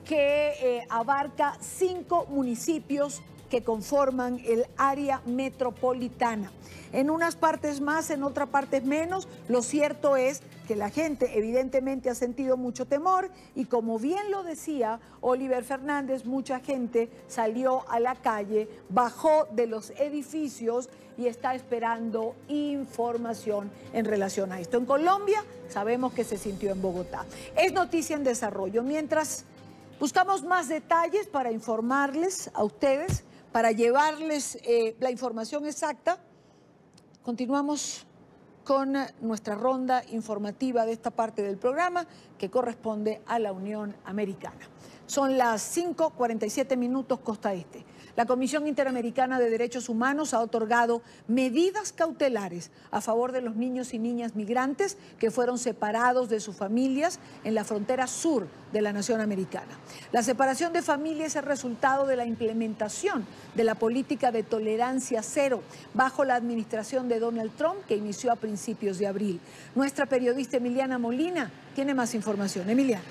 que abarca 5 municipios que conforman el área metropolitana. En unas partes más, en otras partes menos. Lo cierto es que la gente evidentemente ha sentido mucho temor y, como bien lo decía Oliver Fernández, mucha gente salió a la calle, bajó de los edificios y está esperando información en relación a esto. En Colombia sabemos que se sintió en Bogotá. Es noticia en desarrollo. Mientras buscamos más detalles para informarles a ustedes, para llevarles la información exacta, continuamos con nuestra ronda informativa de esta parte del programa que corresponde a la Unión Americana. Son las 5:47 minutos costa este. La Comisión Interamericana de Derechos Humanos ha otorgado medidas cautelares a favor de los niños y niñas migrantes que fueron separados de sus familias en la frontera sur de la nación americana. La separación de familias es el resultado de la implementación de la política de tolerancia cero bajo la administración de Donald Trump, que inició a principios de abril. Nuestra periodista Emiliana Molina tiene más información. Emiliana.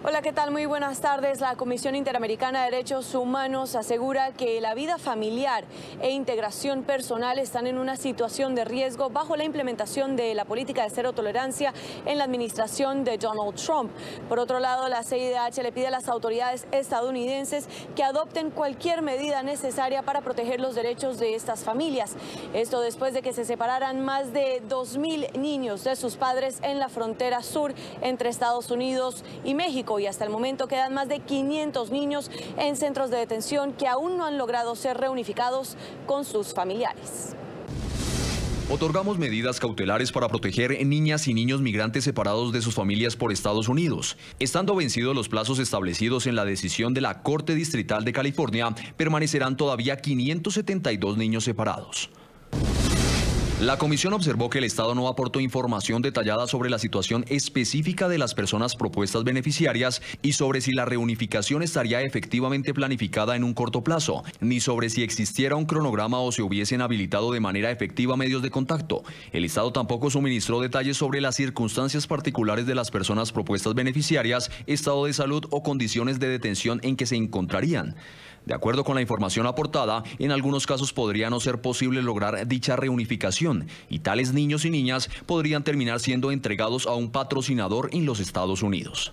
Hola, ¿qué tal? Muy buenas tardes. La Comisión Interamericana de Derechos Humanos asegura que la vida familiar e integración personal están en una situación de riesgo bajo la implementación de la política de cero tolerancia en la administración de Donald Trump. Por otro lado, la CIDH le pide a las autoridades estadounidenses que adopten cualquier medida necesaria para proteger los derechos de estas familias. Esto después de que se separaran más de 2.000 niños de sus padres en la frontera sur entre Estados Unidos y México. Y hasta el momento quedan más de 500 niños en centros de detención que aún no han logrado ser reunificados con sus familiares. Otorgamos medidas cautelares para proteger niñas y niños migrantes separados de sus familias por Estados Unidos. Estando vencidos los plazos establecidos en la decisión de la Corte Distrital de California, permanecerán todavía 572 niños separados. La comisión observó que el Estado no aportó información detallada sobre la situación específica de las personas propuestas beneficiarias y sobre si la reunificación estaría efectivamente planificada en un corto plazo, ni sobre si existiera un cronograma o se hubiesen habilitado de manera efectiva medios de contacto. El Estado tampoco suministró detalles sobre las circunstancias particulares de las personas propuestas beneficiarias, estado de salud o condiciones de detención en que se encontrarían. De acuerdo con la información aportada, en algunos casos podría no ser posible lograr dicha reunificación y tales niños y niñas podrían terminar siendo entregados a un patrocinador en los Estados Unidos.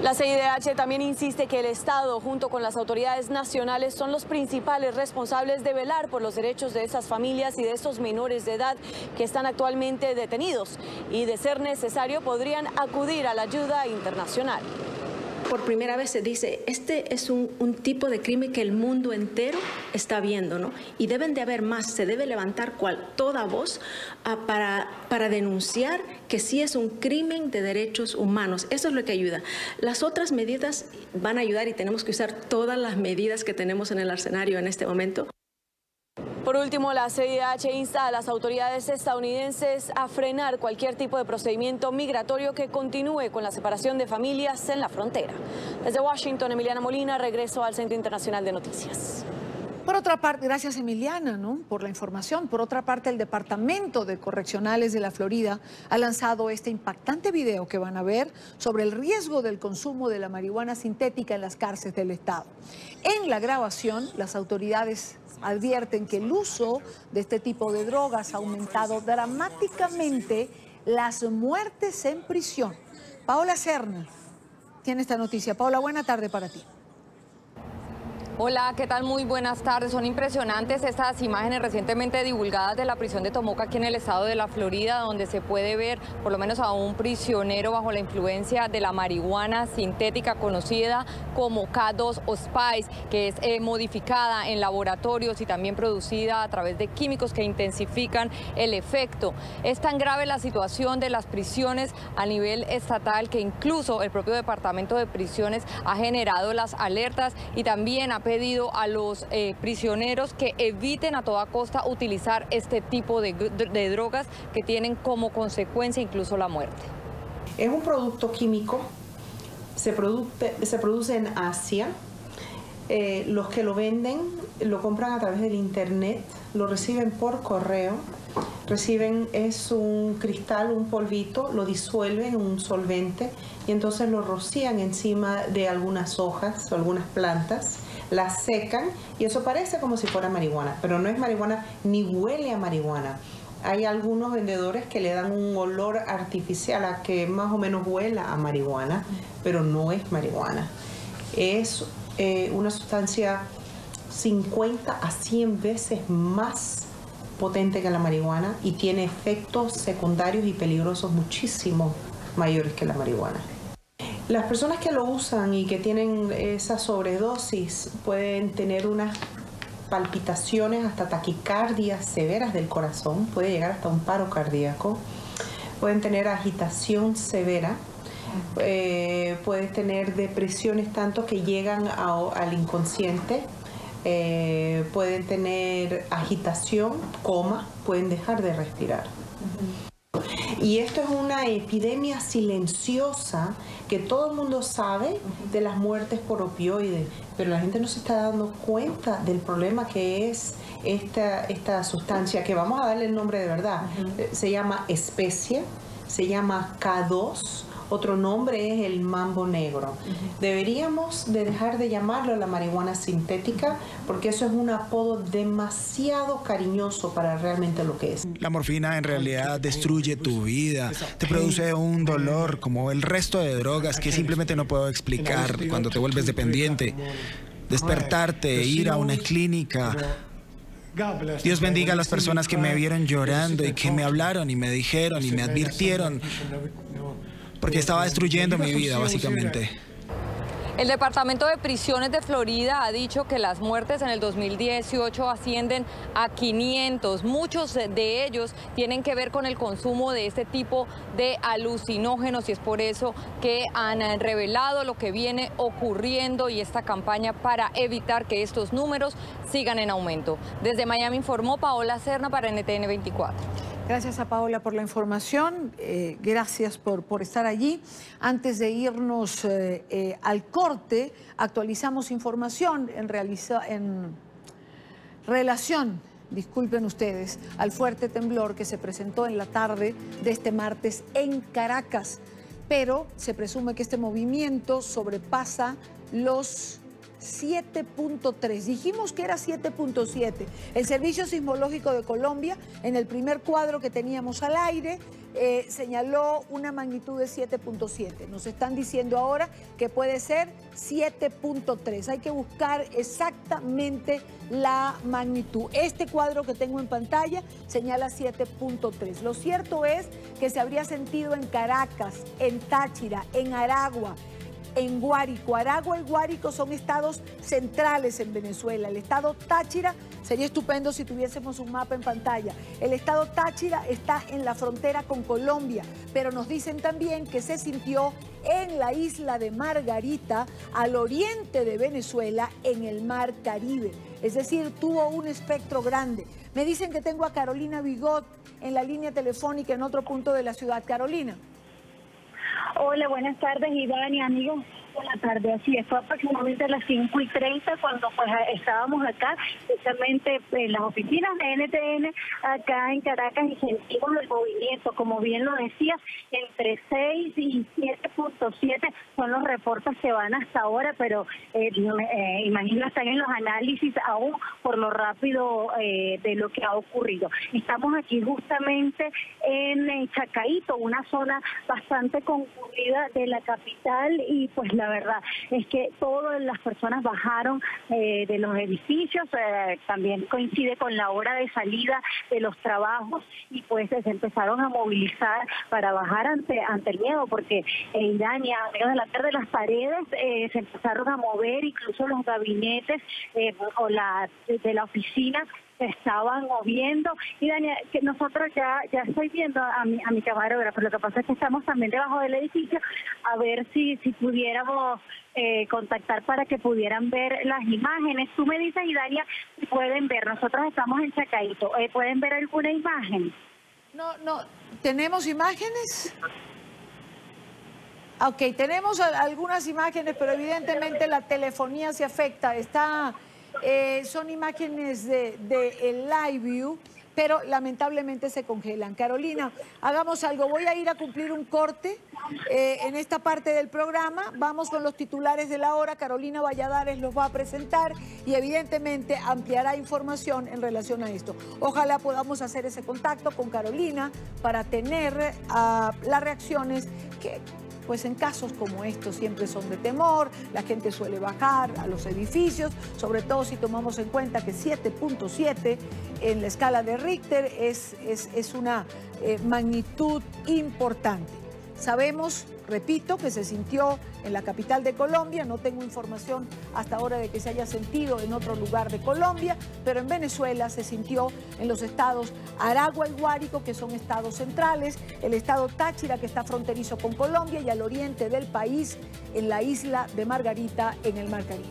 La CIDH también insiste que el Estado, junto con las autoridades nacionales, son los principales responsables de velar por los derechos de esas familias y de estos menores de edad que están actualmente detenidos y, de ser necesario, podrían acudir a la ayuda internacional. Por primera vez se dice, este es un tipo de crimen que el mundo entero está viendo, ¿no? Y deben de haber más, se debe levantar toda voz para denunciar que sí es un crimen de derechos humanos. Eso es lo que ayuda. Las otras medidas van a ayudar y tenemos que usar todas las medidas que tenemos en el arsenario en este momento. Por último, la CIDH insta a las autoridades estadounidenses a frenar cualquier tipo de procedimiento migratorio que continúe con la separación de familias en la frontera. Desde Washington, Emiliana Molina, regreso al Centro Internacional de Noticias. Por otra parte, gracias Emiliana, ¿no?, por la información. Por otra parte, el Departamento de Correccionales de la Florida ha lanzado este impactante video que van a ver sobre el riesgo del consumo de la marihuana sintética en las cárceles del estado. En la grabación, las autoridades advierten que el uso de este tipo de drogas ha aumentado dramáticamente las muertes en prisión. Paola Serna tiene esta noticia. Paola, buena tarde para ti. Hola, ¿qué tal? Muy buenas tardes. Son impresionantes estas imágenes recientemente divulgadas de la prisión de Tomoka aquí en el estado de la Florida, donde se puede ver por lo menos a un prisionero bajo la influencia de la marihuana sintética conocida como K2 o Spice, que es modificada en laboratorios y también producida a través de químicos que intensifican el efecto. Es tan grave la situación de las prisiones a nivel estatal que incluso el propio Departamento de Prisiones ha generado las alertas y también ha pedido a los prisioneros que eviten a toda costa utilizar este tipo de drogas que tienen como consecuencia incluso la muerte. Es un producto químico, se produce en Asia. Los que lo venden lo compran a través del internet, lo reciben por correo, es un cristal, un polvito, lo disuelven en un solvente y entonces lo rocían encima de algunas hojas o algunas plantas, las secan y eso parece como si fuera marihuana, pero no es marihuana ni huele a marihuana. Hay algunos vendedores que le dan un olor artificial a que más o menos huela a marihuana, pero no es marihuana. Es una sustancia 50 a 100 veces más potente que la marihuana y tiene efectos secundarios y peligrosos muchísimo mayores que la marihuana. Las personas que lo usan y que tienen esa sobredosis pueden tener unas palpitaciones hasta taquicardias severas del corazón, puede llegar hasta un paro cardíaco, pueden tener agitación severa, pueden tener depresiones tanto que llegan al inconsciente, pueden tener agitación, coma, pueden dejar de respirar. Y esto es una epidemia silenciosa que todo el mundo sabe de las muertes por opioides, pero la gente no se está dando cuenta del problema que es esta sustancia, que vamos a darle el nombre de verdad. Se llama especia, se llama K2, otro nombre es el mambo negro. Deberíamos de dejar de llamarlo la marihuana sintética porque eso es un apodo demasiado cariñoso para realmente lo que es. La morfina en realidad destruye tu vida, te produce un dolor como el resto de drogas que simplemente no puedo explicar cuando te vuelves dependiente. Despertarte, ir a una clínica. Dios bendiga a las personas que me vieron llorando y que me hablaron y me dijeron y me advirtieron, porque estaba destruyendo mi vida, básicamente. El Departamento de Prisiones de Florida ha dicho que las muertes en el 2018 ascienden a 500. Muchos de ellos tienen que ver con el consumo de este tipo de alucinógenos y es por eso que han revelado lo que viene ocurriendo y esta campaña para evitar que estos números sigan en aumento. Desde Miami informó Paola Serna para NTN 24. Gracias a Paola por la información, gracias por estar allí. Antes de irnos al corte, actualizamos información en relación, disculpen ustedes, al fuerte temblor que se presentó en la tarde de este martes en Caracas, pero se presume que este movimiento sobrepasa los 7.3, dijimos que era 7.7. El Servicio Sismológico de Colombia, en el primer cuadro que teníamos al aire, señaló una magnitud de 7.7. Nos están diciendo ahora que puede ser 7.3. Hay que buscar exactamente la magnitud. Este cuadro que tengo en pantalla señala 7.3. Lo cierto es que se habría sentido en Caracas, en Táchira, en Aragua, en Guárico. Aragua y Guárico son estados centrales en Venezuela. El estado Táchira, sería estupendo si tuviésemos un mapa en pantalla. El estado Táchira está en la frontera con Colombia, pero nos dicen también que se sintió en la isla de Margarita, al oriente de Venezuela, en el mar Caribe. Es decir, tuvo un espectro grande. Me dicen que tengo a Carolina Bigot en la línea telefónica en otro punto de la ciudad. Carolina. Hola, buenas tardes, Iván y amigos. Buenas tardes, así es, fue aproximadamente a las 5:30 cuando pues estábamos acá, precisamente en las oficinas de NTN, acá en Caracas, y sentimos el movimiento, como bien lo decías, entre 6 y 7.7 son los reportes que van hasta ahora, pero imagino están en los análisis aún por lo rápido de lo que ha ocurrido. Estamos aquí justamente en Chacaíto, una zona bastante concurrida de la capital, y pues la verdad es que todas las personas bajaron de los edificios, también coincide con la hora de salida de los trabajos, y pues se empezaron a movilizar para bajar ante el miedo, porque Idania, amigos de la tarde, las paredes se empezaron a mover, incluso los gabinetes de la oficina se estaban moviendo. Y Dania, que nosotros ya estoy viendo a mi camarógrafo, lo que pasa es que estamos también debajo del edificio, a ver si pudiéramos contactar para que pudieran ver las imágenes. Tú me dices, Idania, si pueden ver, nosotros estamos en Chacaíto, ¿pueden ver alguna imagen? No, ¿tenemos imágenes? Ok, tenemos algunas imágenes, pero evidentemente la telefonía se afecta. Son imágenes de el Live View, pero lamentablemente se congelan. Carolina, hagamos algo. Voy a ir a cumplir un corte en esta parte del programa. Vamos con los titulares de la hora. Carolina Valladares los va a presentar y evidentemente ampliará información en relación a esto. Ojalá podamos hacer ese contacto con Carolina para tener las reacciones que, pues en casos como estos siempre son de temor. La gente suele bajar a los edificios, sobre todo si tomamos en cuenta que 7.7 en la escala de Richter es una magnitud importante. Sabemos, repito, que se sintió en la capital de Colombia. No tengo información hasta ahora de que se haya sentido en otro lugar de Colombia, pero en Venezuela se sintió en los estados Aragua y Guárico, que son estados centrales, el estado Táchira, que está fronterizo con Colombia, y al oriente del país, en la isla de Margarita, en el mar Caribe.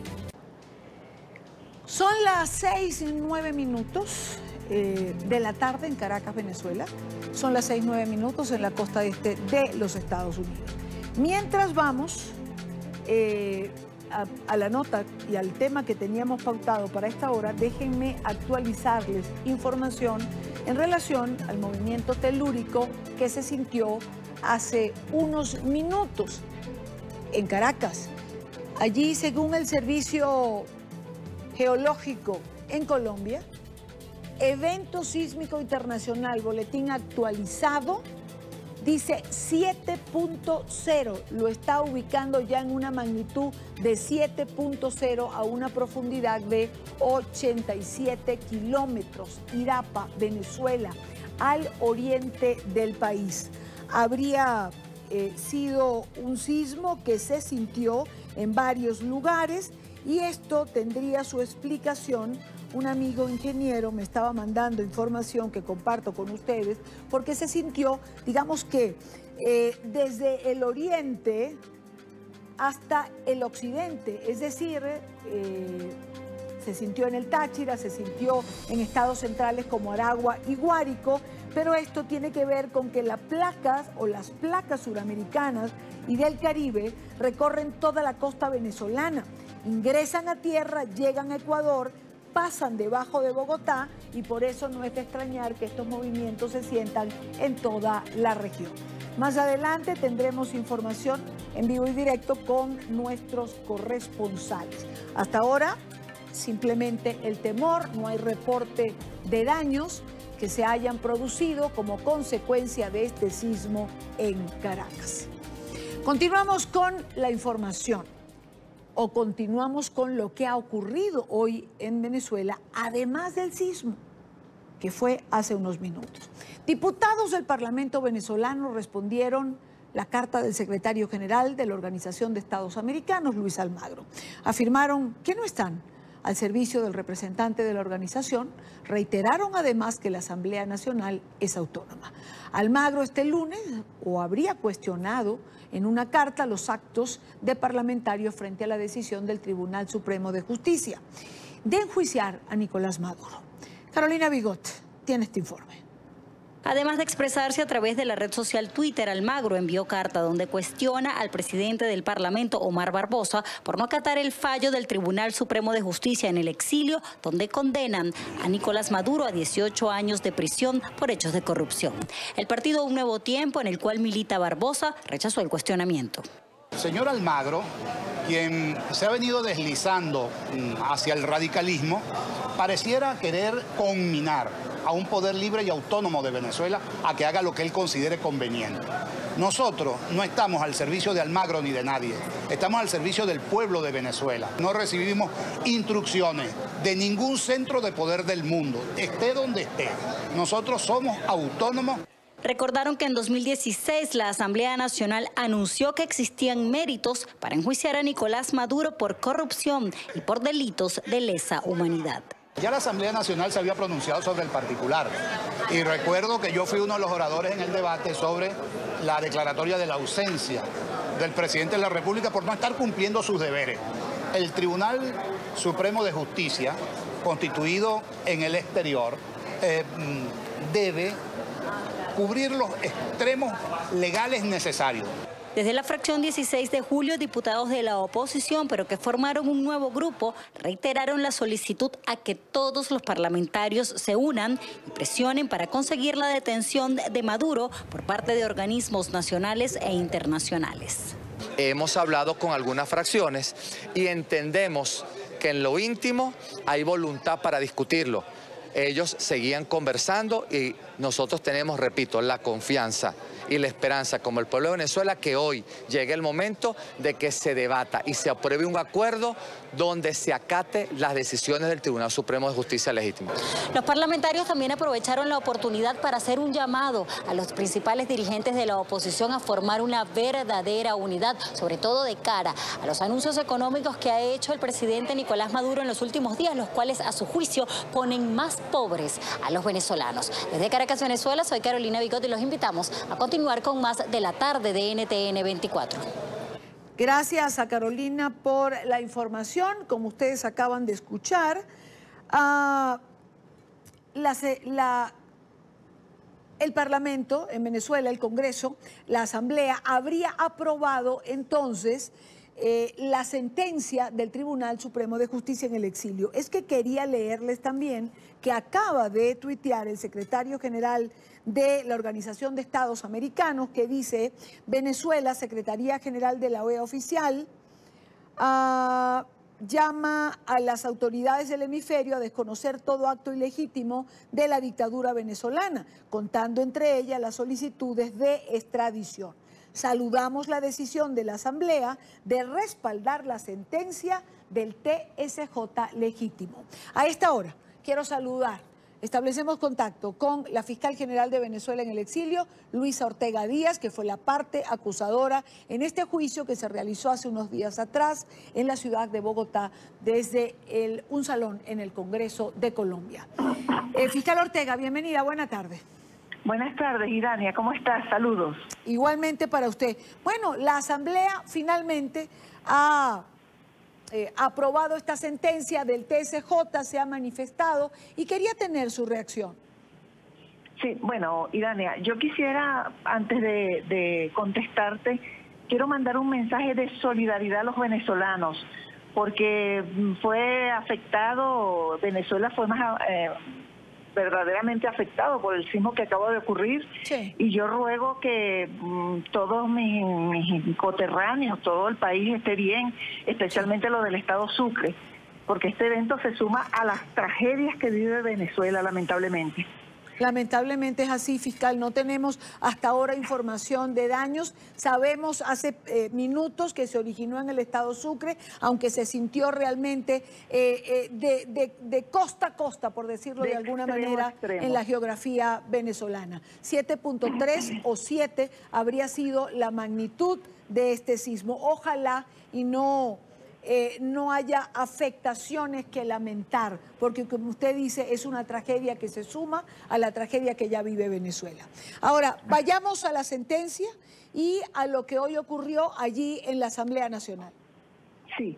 Son las 6:09 de la tarde en Caracas, Venezuela. Son las 6:09 en la costa este de los Estados Unidos. Mientras vamos a la nota y al tema que teníamos pautado para esta hora, déjenme actualizarles información en relación al movimiento telúrico que se sintió hace unos minutos en Caracas. Allí, según el Servicio Geológico en Colombia, Evento Sísmico Internacional, boletín actualizado, dice 7.0, lo está ubicando ya en una magnitud de 7.0 a una profundidad de 87 kilómetros. Irapa, Venezuela, al oriente del país. Habría sido un sismo que se sintió en varios lugares y esto tendría su explicación. Un amigo ingeniero me estaba mandando información que comparto con ustedes porque se sintió, digamos que desde el oriente hasta el occidente, es decir, se sintió en el Táchira, se sintió en estados centrales como Aragua y Guárico, pero esto tiene que ver con que las placas suramericanas y del Caribe recorren toda la costa venezolana, ingresan a tierra, llegan a Ecuador, pasan debajo de Bogotá y por eso no es de extrañar que estos movimientos se sientan en toda la región. Más adelante tendremos información en vivo y directo con nuestros corresponsales. Hasta ahora, simplemente el temor, no hay reporte de daños que se hayan producido como consecuencia de este sismo en Caracas. Continuamos con la información. O continuamos con lo que ha ocurrido hoy en Venezuela, además del sismo, que fue hace unos minutos. Diputados del Parlamento venezolano respondieron la carta del secretario general de la Organización de Estados Americanos, Luis Almagro. Afirmaron que no están al servicio del representante de la organización, reiteraron además que la Asamblea Nacional es autónoma. Almagro este lunes habría cuestionado en una carta los actos de parlamentarios frente a la decisión del Tribunal Supremo de Justicia de enjuiciar a Nicolás Maduro. Carolina Bigot tiene este informe. Además de expresarse a través de la red social Twitter, Almagro envió carta donde cuestiona al presidente del Parlamento, Omar Barbosa, por no acatar el fallo del Tribunal Supremo de Justicia en el exilio, donde condenan a Nicolás Maduro a 18 años de prisión por hechos de corrupción. El partido Un Nuevo Tiempo, en el cual milita Barbosa, rechazó el cuestionamiento. El señor Almagro, quien se ha venido deslizando hacia el radicalismo, pareciera querer conminar a un poder libre y autónomo de Venezuela a que haga lo que él considere conveniente. Nosotros no estamos al servicio de Almagro ni de nadie, estamos al servicio del pueblo de Venezuela. No recibimos instrucciones de ningún centro de poder del mundo, esté donde esté. Nosotros somos autónomos. Recordaron que en 2016 la Asamblea Nacional anunció que existían méritos para enjuiciar a Nicolás Maduro por corrupción y por delitos de lesa humanidad. Ya la Asamblea Nacional se había pronunciado sobre el particular y recuerdo que yo fui uno de los oradores en el debate sobre la declaratoria de la ausencia del presidente de la República por no estar cumpliendo sus deberes. El Tribunal Supremo de Justicia, constituido en el exterior, debe cubrir los extremos legales necesarios. Desde la fracción 16 de julio, diputados de la oposición, pero que formaron un nuevo grupo, reiteraron la solicitud a que todos los parlamentarios se unan y presionen para conseguir la detención de Maduro por parte de organismos nacionales e internacionales. Hemos hablado con algunas fracciones y entendemos que en lo íntimo hay voluntad para discutirlo. Ellos seguían conversando y nosotros tenemos, repito, la confianza y la esperanza como el pueblo de Venezuela que hoy llegue el momento de que se debata y se apruebe un acuerdo donde se acate las decisiones del Tribunal Supremo de Justicia Legítima. Los parlamentarios también aprovecharon la oportunidad para hacer un llamado a los principales dirigentes de la oposición a formar una verdadera unidad, sobre todo de cara a los anuncios económicos que ha hecho el presidente Nicolás Maduro en los últimos días, los cuales a su juicio ponen más pobres a los venezolanos. Desde Caracas, Venezuela, soy Carolina Bigot y los invitamos a continuar con más de la tarde de NTN 24. Gracias a Carolina por la información. Como ustedes acaban de escuchar, el Parlamento en Venezuela, el Congreso, la Asamblea, habría aprobado entonces la sentencia del Tribunal Supremo de Justicia en el exilio. Es que quería leerles también que acaba de tuitear el secretario general de la Organización de Estados Americanos, que dice: Venezuela, Secretaría General de la OEA oficial, llama a las autoridades del hemisferio a desconocer todo acto ilegítimo de la dictadura venezolana, contando entre ellas las solicitudes de extradición. Saludamos la decisión de la Asamblea de respaldar la sentencia del TSJ legítimo. A esta hora quiero saludar establecemos contacto con la fiscal general de Venezuela en el exilio, Luisa Ortega Díaz, que fue la parte acusadora en este juicio que se realizó hace unos días atrás en la ciudad de Bogotá desde un salón en el Congreso de Colombia. Fiscal Ortega, bienvenida, buena tarde. Buenas tardes, Idania, ¿cómo estás? Saludos. Igualmente para usted. Bueno, la Asamblea finalmente ha aprobado esta sentencia del TSJ, se ha manifestado y quería tener su reacción. Sí, bueno, Idania, yo quisiera, antes de contestarte, quiero mandar un mensaje de solidaridad a los venezolanos, porque fue afectado, Venezuela fue más verdaderamente afectado por el sismo que acaba de ocurrir, sí. Y yo ruego que todos mis coterráneos, todo el país esté bien, especialmente lo del estado Sucre, porque este evento se suma a las tragedias que vive Venezuela, lamentablemente. Lamentablemente es así, fiscal. No tenemos hasta ahora información de daños. Sabemos hace minutos que se originó en el estado Sucre, aunque se sintió realmente de costa a costa, por decirlo de alguna manera, en la geografía venezolana. 7.3 o 7 habría sido la magnitud de este sismo. Ojalá y no haya afectaciones que lamentar, porque como usted dice, es una tragedia que se suma a la tragedia que ya vive Venezuela. Ahora, vayamos a la sentencia y a lo que hoy ocurrió allí en la Asamblea Nacional. Sí.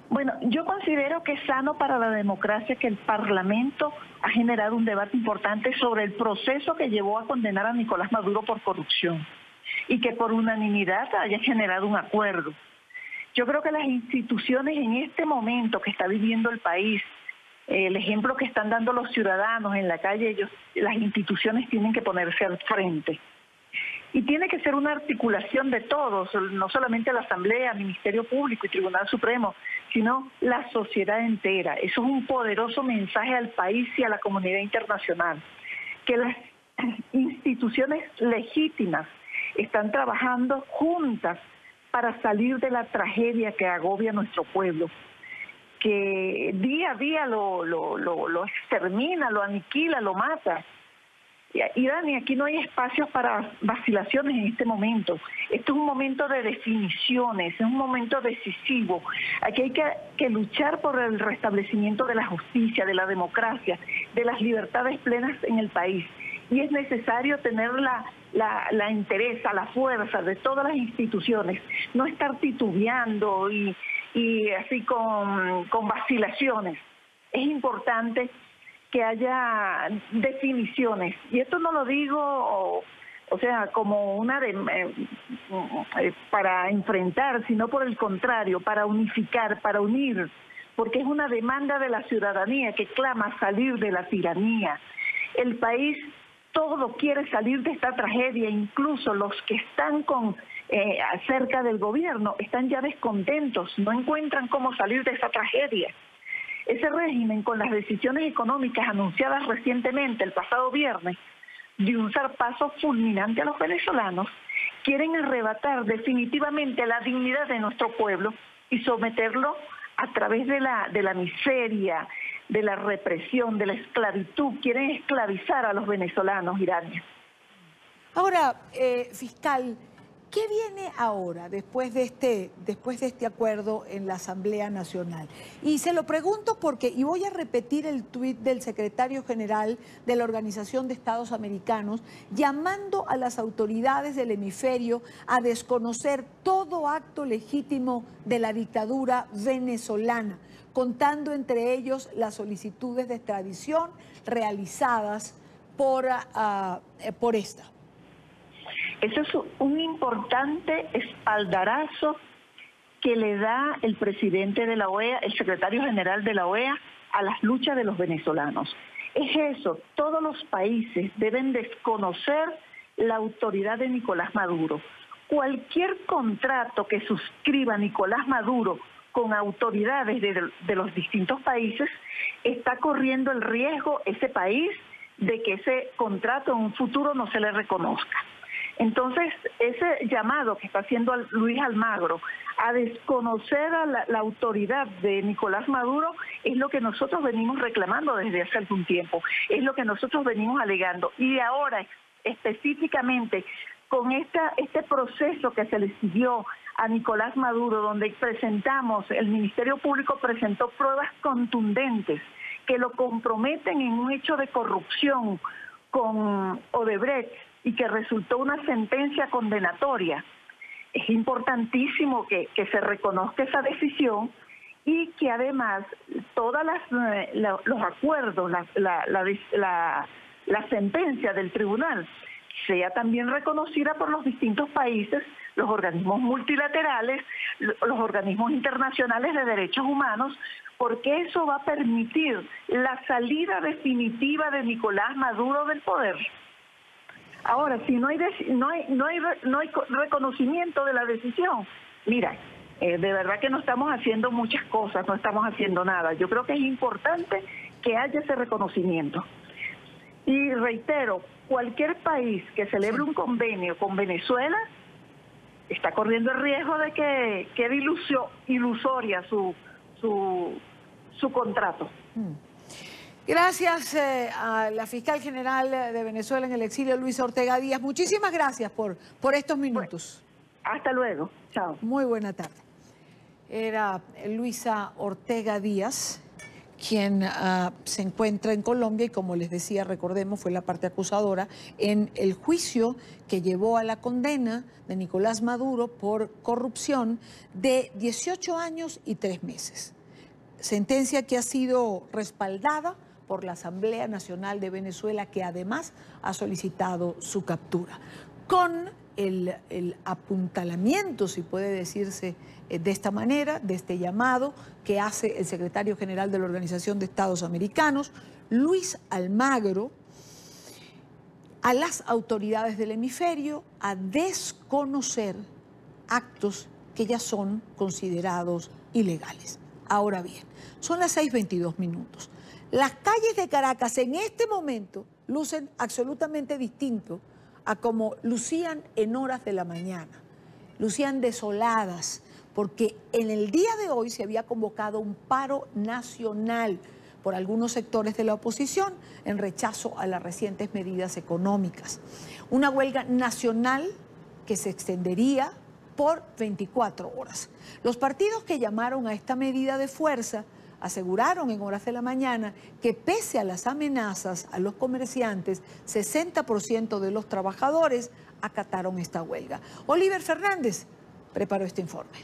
Bueno, yo considero que es sano para la democracia que el Parlamento ha generado un debate importante sobre el proceso que llevó a condenar a Nicolás Maduro por corrupción y que por unanimidad haya generado un acuerdo. Yo creo que las instituciones en este momento que está viviendo el país, el ejemplo que están dando los ciudadanos en la calle, las instituciones tienen que ponerse al frente. Y tiene que ser una articulación de todos, no solamente la Asamblea, Ministerio Público y Tribunal Supremo, sino la sociedad entera. Eso es un poderoso mensaje al país y a la comunidad internacional, que las instituciones legítimas están trabajando juntas para salir de la tragedia que agobia a nuestro pueblo, que día a día lo extermina, lo aniquila, lo mata. Y Dani, aquí no hay espacios para vacilaciones en este momento. Esto es un momento de definiciones, es un momento decisivo. Aquí hay que luchar por el restablecimiento de la justicia, de la democracia, de las libertades plenas en el país. Y es necesario tener la entereza, la fuerza de todas las instituciones, no estar titubeando y así con vacilaciones. Es importante que haya definiciones, y esto no lo digo, o sea, como una para enfrentar, sino por el contrario, para unificar, para unir, porque es una demanda de la ciudadanía que clama salir de la tiranía. El país todo quiere salir de esta tragedia, incluso los que están cerca del gobierno están ya descontentos, no encuentran cómo salir de esa tragedia. Ese régimen, con las decisiones económicas anunciadas recientemente, el pasado viernes, de un zarpazo fulminante a los venezolanos, quieren arrebatar definitivamente la dignidad de nuestro pueblo y someterlo a través de la miseria, de la represión, de la esclavitud. Quieren esclavizar a los venezolanos, Irania. Ahora, fiscal, ¿qué viene ahora después de este acuerdo en la Asamblea Nacional? Y se lo pregunto porque, y voy a repetir el tuit del secretario general de la Organización de Estados Americanos, llamando a las autoridades del hemisferio a desconocer todo acto legítimo de la dictadura venezolana, contando entre ellos las solicitudes de extradición realizadas por esta. Eso es un importante espaldarazo que le da el presidente de la OEA, el secretario general de la OEA, a las luchas de los venezolanos. Es eso, todos los países deben desconocer la autoridad de Nicolás Maduro. Cualquier contrato que suscriba Nicolás Maduro con autoridades de los distintos países, está corriendo el riesgo ese país de que ese contrato en un futuro no se le reconozca. Entonces, ese llamado que está haciendo Luis Almagro a desconocer a la autoridad de Nicolás Maduro es lo que nosotros venimos reclamando desde hace algún tiempo, es lo que nosotros venimos alegando. Y ahora, específicamente, con este proceso que se le siguió a Nicolás Maduro, donde el Ministerio Público presentó pruebas contundentes que lo comprometen en un hecho de corrupción con Odebrecht y que resultó una sentencia condenatoria. Es importantísimo que se reconozca esa decisión y que además todos los acuerdos, la sentencia del tribunal sea también reconocida por los distintos países, los organismos multilaterales, los organismos internacionales de derechos humanos, porque eso va a permitir la salida definitiva de Nicolás Maduro del poder. Ahora, si no hay reconocimiento de la decisión, mira, de verdad que no estamos haciendo muchas cosas, no estamos haciendo nada. Yo creo que es importante que haya ese reconocimiento. Y reitero, cualquier país que celebre un convenio con Venezuela está corriendo el riesgo de que quede ilusoria su contrato. Gracias a la fiscal general de Venezuela en el exilio, Luisa Ortega Díaz. Muchísimas gracias por estos minutos. Bueno, hasta luego. Chao. Muy buena tarde. Era Luisa Ortega Díaz, quien se encuentra en Colombia y, como les decía, recordemos, fue la parte acusadora en el juicio que llevó a la condena de Nicolás Maduro por corrupción de 18 años y 3 meses. Sentencia que ha sido respaldada por la Asamblea Nacional de Venezuela, que además ha solicitado su captura. Con el apuntalamiento, si puede decirse de esta manera, de este llamado que hace el secretario general de la Organización de Estados Americanos, Luis Almagro, a las autoridades del hemisferio a desconocer actos que ya son considerados ilegales. Ahora bien, son las 6:22 minutos. Las calles de Caracas en este momento lucen absolutamente distinto a como lucían en horas de la mañana. Lucían desoladas, porque en el día de hoy se había convocado un paro nacional por algunos sectores de la oposición en rechazo a las recientes medidas económicas. Una huelga nacional que se extendería por 24 horas. Los partidos que llamaron a esta medida de fuerza aseguraron en horas de la mañana que pese a las amenazas a los comerciantes, 60% de los trabajadores acataron esta huelga. Oliver Fernández preparó este informe.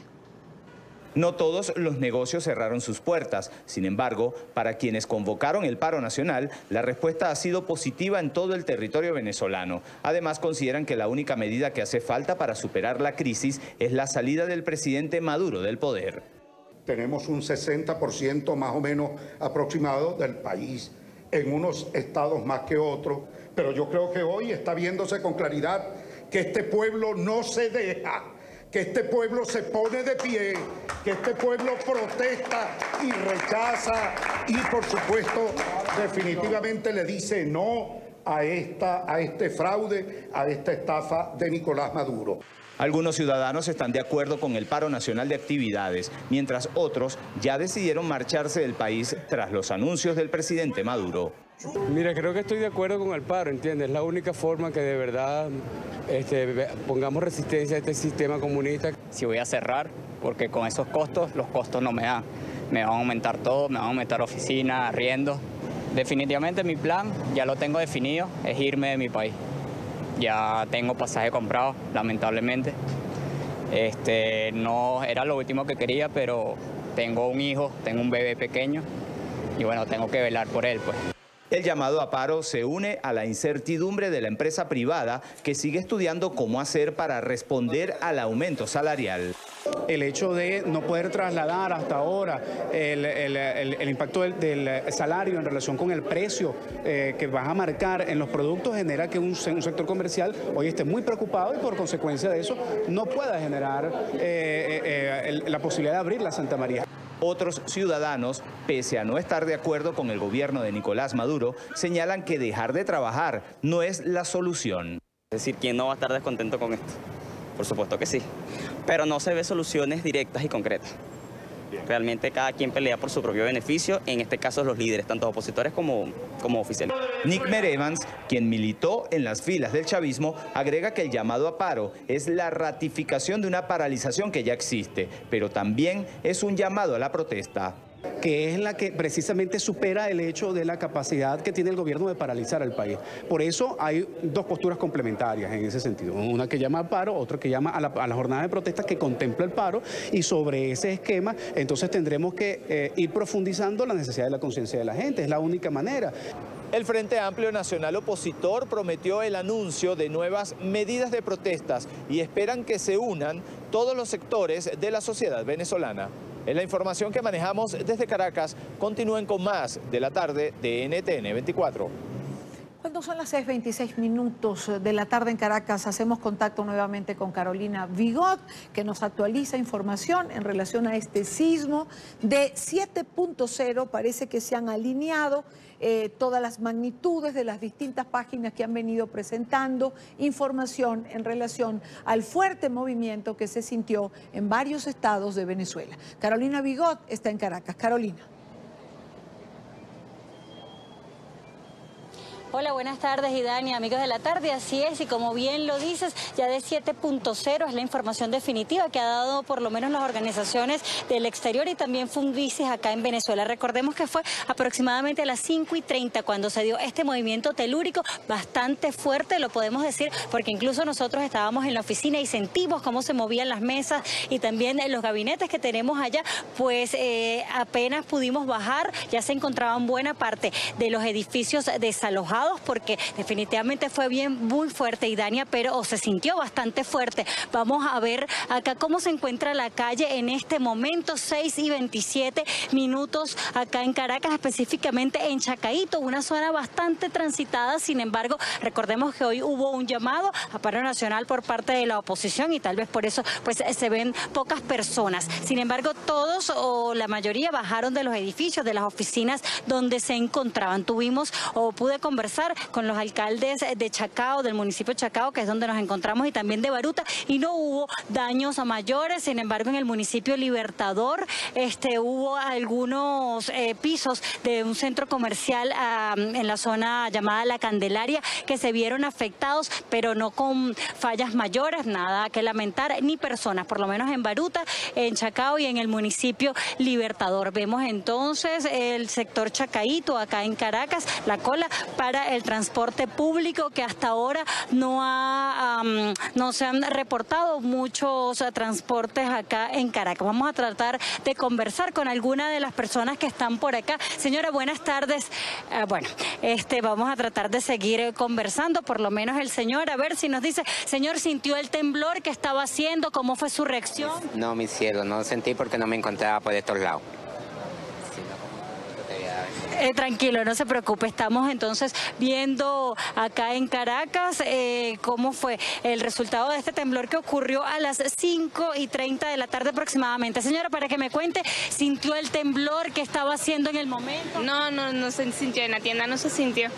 No todos los negocios cerraron sus puertas. Sin embargo, para quienes convocaron el paro nacional, la respuesta ha sido positiva en todo el territorio venezolano. Además, consideran que la única medida que hace falta para superar la crisis es la salida del presidente Maduro del poder. Tenemos un 60% más o menos aproximado del país, en unos estados más que otros, pero yo creo que hoy está viéndose con claridad que este pueblo no se deja, que este pueblo se pone de pie, que este pueblo protesta y rechaza y, por supuesto, definitivamente le dice no a este fraude, a esta estafa de Nicolás Maduro. Algunos ciudadanos están de acuerdo con el paro nacional de actividades, mientras otros ya decidieron marcharse del país tras los anuncios del presidente Maduro. Mira, creo que estoy de acuerdo con el paro, ¿entiendes? Es la única forma que de verdad pongamos resistencia a este sistema comunista. Si voy a cerrar, porque con esos costos, los costos no me dan. Me van a aumentar todo, me van a aumentar oficina, arriendo. Definitivamente mi plan, ya lo tengo definido, es irme de mi país. Ya tengo pasaje comprado, lamentablemente. No era lo último que quería, pero tengo un hijo, tengo un bebé pequeño y bueno, tengo que velar por él, pues. El llamado a paro se une a la incertidumbre de la empresa privada que sigue estudiando cómo hacer para responder al aumento salarial. El hecho de no poder trasladar hasta ahora el impacto del salario en relación con el precio que vas a marcar en los productos genera que un sector comercial hoy esté muy preocupado y por consecuencia de eso no pueda generar la posibilidad de abrir la Santa María. Otros ciudadanos, pese a no estar de acuerdo con el gobierno de Nicolás Maduro, señalan que dejar de trabajar no es la solución. Es decir, ¿quién no va a estar descontento con esto? Por supuesto que sí, pero no se ve soluciones directas y concretas. Realmente cada quien pelea por su propio beneficio, en este caso los líderes, tanto opositores como oficiales. Nick Merevans, quien militó en las filas del chavismo, agrega que el llamado a paro es la ratificación de una paralización que ya existe, pero también es un llamado a la protesta. Que es la que precisamente supera el hecho de la capacidad que tiene el gobierno de paralizar al país. Por eso hay dos posturas complementarias en ese sentido. Una que llama al paro, otra que llama a la jornada de protesta que contempla el paro, y sobre ese esquema entonces tendremos que ir profundizando la necesidad de la conciencia de la gente. Es la única manera. El Frente Amplio Nacional Opositor prometió el anuncio de nuevas medidas de protestas y esperan que se unan todos los sectores de la sociedad venezolana. Es la información que manejamos desde Caracas. Continúen con más de la tarde de NTN 24. Cuando son las 6:26 de la tarde en Caracas, hacemos contacto nuevamente con Carolina Vigot, que nos actualiza información en relación a este sismo de 7.0. Parece que se han alineado todas las magnitudes de las distintas páginas que han venido presentando información en relación al fuerte movimiento que se sintió en varios estados de Venezuela. Carolina Vigot está en Caracas. Carolina. Hola, buenas tardes, Idania, amigos de la tarde. Así es, y como bien lo dices, ya de 7.0 es la información definitiva que ha dado por lo menos las organizaciones del exterior y también Fundicis acá en Venezuela. Recordemos que fue aproximadamente a las 5:30 cuando se dio este movimiento telúrico bastante fuerte, lo podemos decir, porque incluso nosotros estábamos en la oficina y sentimos cómo se movían las mesas y también los gabinetes que tenemos allá, pues apenas pudimos bajar, ya se encontraban buena parte de los edificios desalojados, porque definitivamente fue muy fuerte, Idania, pero se sintió bastante fuerte. Vamos a ver acá cómo se encuentra la calle en este momento, 6:27 acá en Caracas, específicamente en Chacaíto, una zona bastante transitada. Sin embargo, recordemos que hoy hubo un llamado a paro nacional por parte de la oposición y tal vez por eso pues se ven pocas personas. Sin embargo, todos o la mayoría bajaron de los edificios, de las oficinas donde se encontraban. Pude conversar con los alcaldes de Chacao, del municipio de Chacao, que es donde nos encontramos, y también de Baruta, y no hubo daños a mayores. Sin embargo, en el municipio Libertador hubo algunos pisos de un centro comercial en la zona llamada La Candelaria que se vieron afectados, pero no con fallas mayores, nada que lamentar, ni personas, por lo menos en Baruta, en Chacao y en el municipio Libertador. Vemos entonces el sector Chacaíto acá en Caracas, la cola para el transporte público, que hasta ahora no se han reportado muchos transportes acá en Caracas. Vamos a tratar de conversar con alguna de las personas que están por acá. Señora, buenas tardes. Vamos a tratar de seguir conversando, por lo menos el señor, a ver si nos dice, señor, ¿sintió el temblor que estaba haciendo? ¿Cómo fue su reacción? No, mi cielo, no sentí porque no me encontraba por estos lados. Tranquilo, no se preocupe, estamos entonces viendo acá en Caracas cómo fue el resultado de este temblor que ocurrió a las 5:30 de la tarde aproximadamente. Señora, para que me cuente, ¿sintió el temblor que estaba haciendo en el momento? No se sintió, en la tienda no se sintió.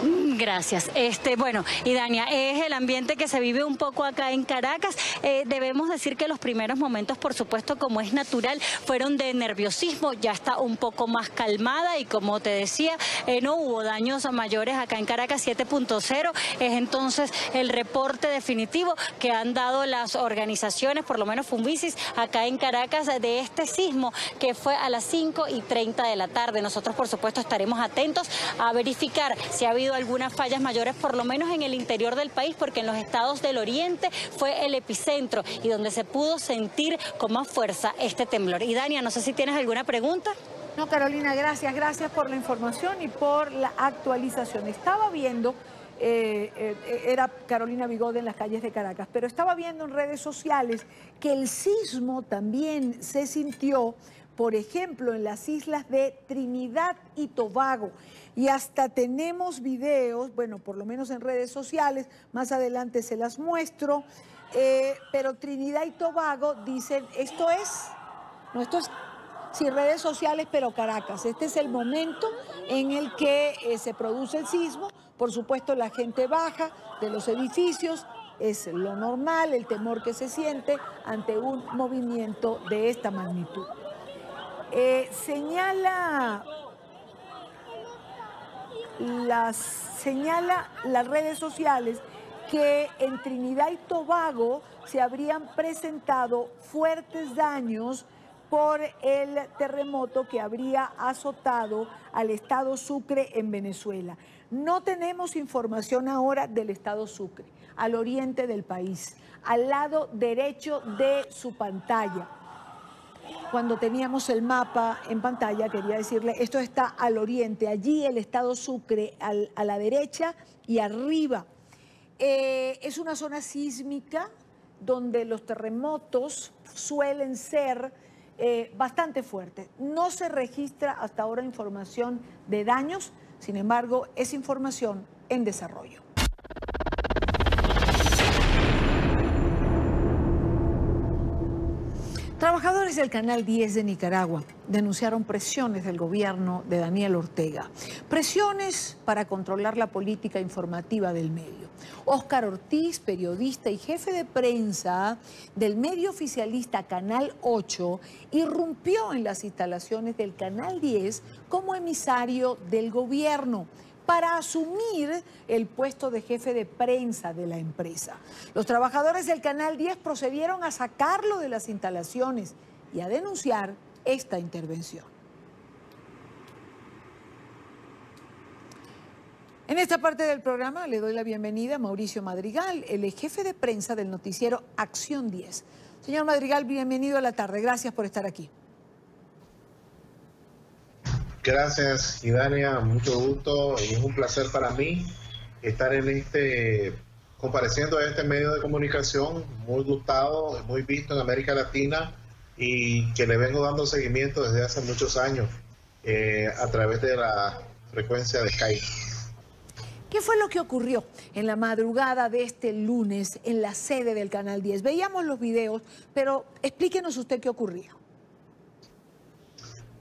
Gracias. Bueno, Idania, es el ambiente que se vive un poco acá en Caracas. Debemos decir que los primeros momentos, por supuesto, como es natural, fueron de nerviosismo. Ya está un poco más calmada y, como te decía, no hubo daños mayores acá en Caracas. 7.0 es entonces el reporte definitivo que han dado las organizaciones, por lo menos Fundicis, acá en Caracas, de este sismo que fue a las 5:30 de la tarde. Nosotros, por supuesto, estaremos atentos a verificar si ha habido algunas fallas mayores, por lo menos en el interior del país, porque en los estados del oriente fue el epicentro y donde se pudo sentir con más fuerza este temblor. Y Dania, no sé si tienes alguna pregunta. No, Carolina, gracias por la información y por la actualización. Estaba viendo, era Carolina Vigot en las calles de Caracas, pero estaba viendo en redes sociales que el sismo también se sintió, por ejemplo, en las islas de Trinidad y Tobago. Y hasta tenemos videos, bueno, por lo menos en redes sociales, más adelante se las muestro, pero Trinidad y Tobago dicen, esto es sí, redes sociales, pero Caracas. Este es el momento en el que se produce el sismo. Por supuesto, la gente baja de los edificios, es lo normal, el temor que se siente ante un movimiento de esta magnitud. Señala las redes sociales que en Trinidad y Tobago se habrían presentado fuertes daños por el terremoto que habría azotado al estado Sucre en Venezuela. No tenemos información ahora del estado Sucre, al oriente del país, al lado derecho de su pantalla. Cuando teníamos el mapa en pantalla, quería decirle, esto está al oriente, allí el estado Sucre a la derecha y arriba. Es una zona sísmica donde los terremotos suelen ser bastante fuertes. No se registra hasta ahora información de daños, sin embargo, es información en desarrollo. Trabajadores del Canal 10 de Nicaragua denunciaron presiones del gobierno de Daniel Ortega. Presiones para controlar la política informativa del medio. Óscar Ortiz, periodista y jefe de prensa del medio oficialista Canal 8, irrumpió en las instalaciones del Canal 10 como emisario del gobierno para asumir el puesto de jefe de prensa de la empresa. Los trabajadores del Canal 10 procedieron a sacarlo de las instalaciones y a denunciar esta intervención. En esta parte del programa le doy la bienvenida a Mauricio Madrigal, el jefe de prensa del noticiero Acción 10. Señor Madrigal, bienvenido a la tarde. Gracias por estar aquí. Gracias, Idania, mucho gusto y es un placer para mí estar compareciendo a este medio de comunicación muy gustado, muy visto en América Latina y que le vengo dando seguimiento desde hace muchos años a través de la frecuencia de Skype. ¿Qué fue lo que ocurrió en la madrugada de este lunes en la sede del Canal 10? Veíamos los videos, pero explíquenos usted qué ocurría.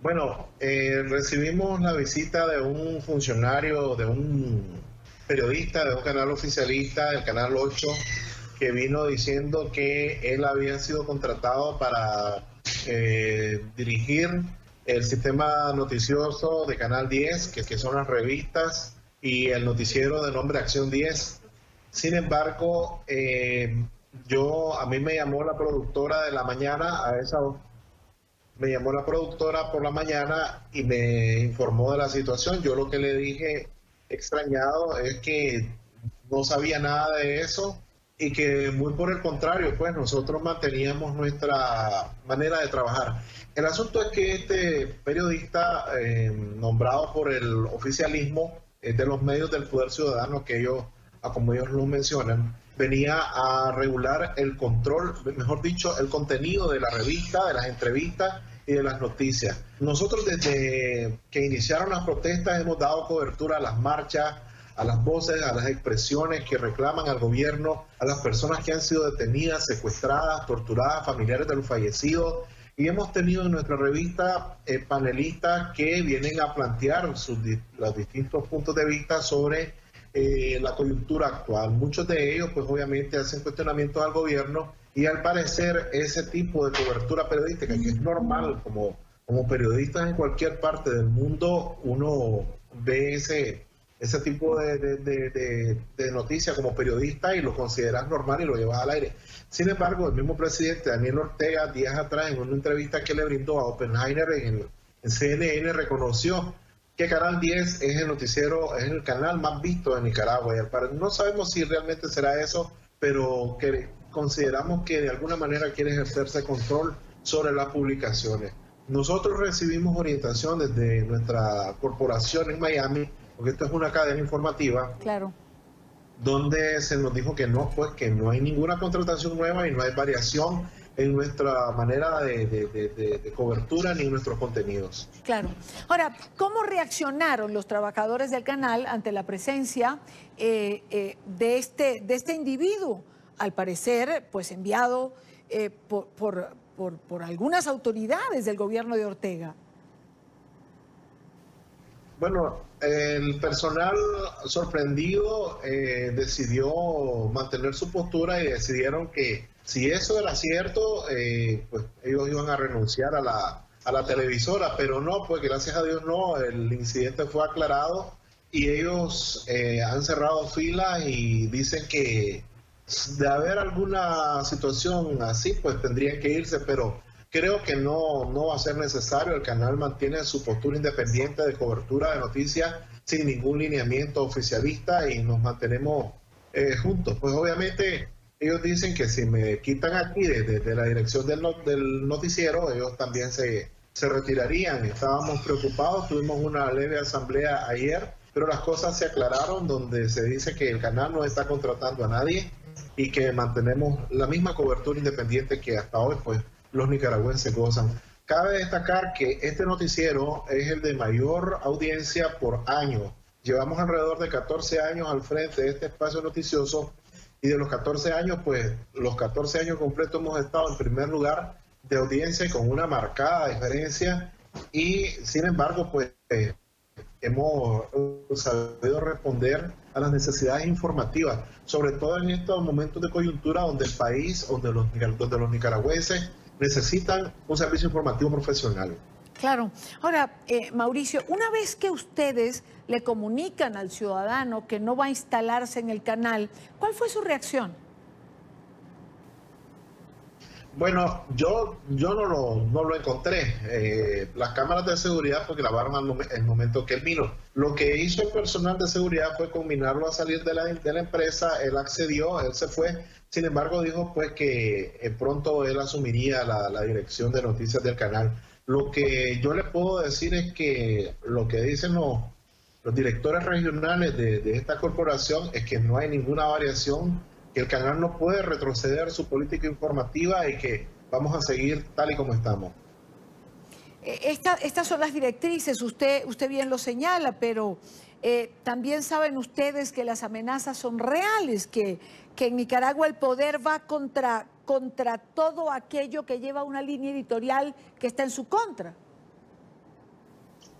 Bueno, recibimos la visita de un funcionario, de un periodista de un canal oficialista, el Canal 8, que vino diciendo que él había sido contratado para dirigir el sistema noticioso de Canal 10, que son las revistas, y el noticiero de nombre Acción 10. Sin embargo, a mí me llamó la productora de la mañana Me llamó la productora por la mañana y me informó de la situación. Yo lo que le dije, extrañado, es que no sabía nada de eso y que muy por el contrario, pues nosotros manteníamos nuestra manera de trabajar. El asunto es que este periodista, nombrado por el oficialismo de los medios del Poder Ciudadano, que ellos, como ellos lo mencionan, venía a regular el control, mejor dicho, el contenido de la revista, de las entrevistas y de las noticias. Nosotros desde que iniciaron las protestas hemos dado cobertura a las marchas, a las voces, a las expresiones que reclaman al gobierno, a las personas que han sido detenidas, secuestradas, torturadas, familiares de los fallecidos. Y hemos tenido en nuestra revista panelistas que vienen a plantear los distintos puntos de vista sobre la coyuntura actual. Muchos de ellos, pues obviamente, hacen cuestionamientos al gobierno y al parecer ese tipo de cobertura periodística, que es normal, como periodistas en cualquier parte del mundo, uno ve ese tipo de noticias como periodista y lo consideras normal y lo llevas al aire. Sin embargo, el mismo presidente Daniel Ortega, días atrás, en una entrevista que le brindó a Oppenheimer en CNN, reconoció que Canal 10 es el noticiero, es el canal más visto de Nicaragua. No sabemos si realmente será eso, pero que consideramos que de alguna manera quiere ejercerse control sobre las publicaciones. Nosotros recibimos orientación desde nuestra corporación en Miami, porque esto es una cadena informativa, claro, donde se nos dijo que no hay ninguna contratación nueva y no hay variación en nuestra manera de cobertura ni en nuestros contenidos. Claro. Ahora, ¿cómo reaccionaron los trabajadores del canal ante la presencia de este individuo? Al parecer, pues enviado por algunas autoridades del gobierno de Ortega. Bueno, el personal sorprendido decidió mantener su postura y decidieron que si eso era cierto, pues ellos iban a renunciar a la televisora, pero no, pues gracias a Dios no, el incidente fue aclarado y ellos han cerrado filas y dicen que de haber alguna situación así, pues tendrían que irse, pero creo que no va a ser necesario. El canal mantiene su postura independiente de cobertura de noticias sin ningún lineamiento oficialista y nos mantenemos juntos. Pues obviamente ellos dicen que si me quitan aquí desde la dirección del noticiero, ellos también se retirarían. Estábamos preocupados, tuvimos una leve asamblea ayer, pero las cosas se aclararon donde se dice que el canal no está contratando a nadie y que mantenemos la misma cobertura independiente que hasta hoy, pues los nicaragüenses gozan. Cabe destacar que este noticiero es el de mayor audiencia por año. Llevamos alrededor de 14 años al frente de este espacio noticioso y de los 14 años, pues los 14 años completos hemos estado en primer lugar de audiencia y con una marcada diferencia y sin embargo, pues hemos sabido responder a las necesidades informativas, sobre todo en estos momentos de coyuntura donde el país, donde los nicaragüenses necesitan un servicio informativo profesional. Claro. Ahora, Mauricio, una vez que ustedes le comunican al ciudadano que no va a instalarse en el canal, ¿cuál fue su reacción? Bueno, yo no lo encontré. Las cámaras de seguridad pues grabaron el momento que él vino. Lo que hizo el personal de seguridad fue combinarlo a salir de la empresa. Él accedió, él se fue. Sin embargo, dijo pues que pronto él asumiría la dirección de noticias del canal. Lo que yo le puedo decir es que lo que dicen los directores regionales de esta corporación es que no hay ninguna variación, que el canal no puede retroceder su política informativa y que vamos a seguir tal y como estamos. Estas son las directrices, usted bien lo señala, pero también saben ustedes que las amenazas son reales, que en Nicaragua el poder va contra todo aquello que lleva una línea editorial que está en su contra.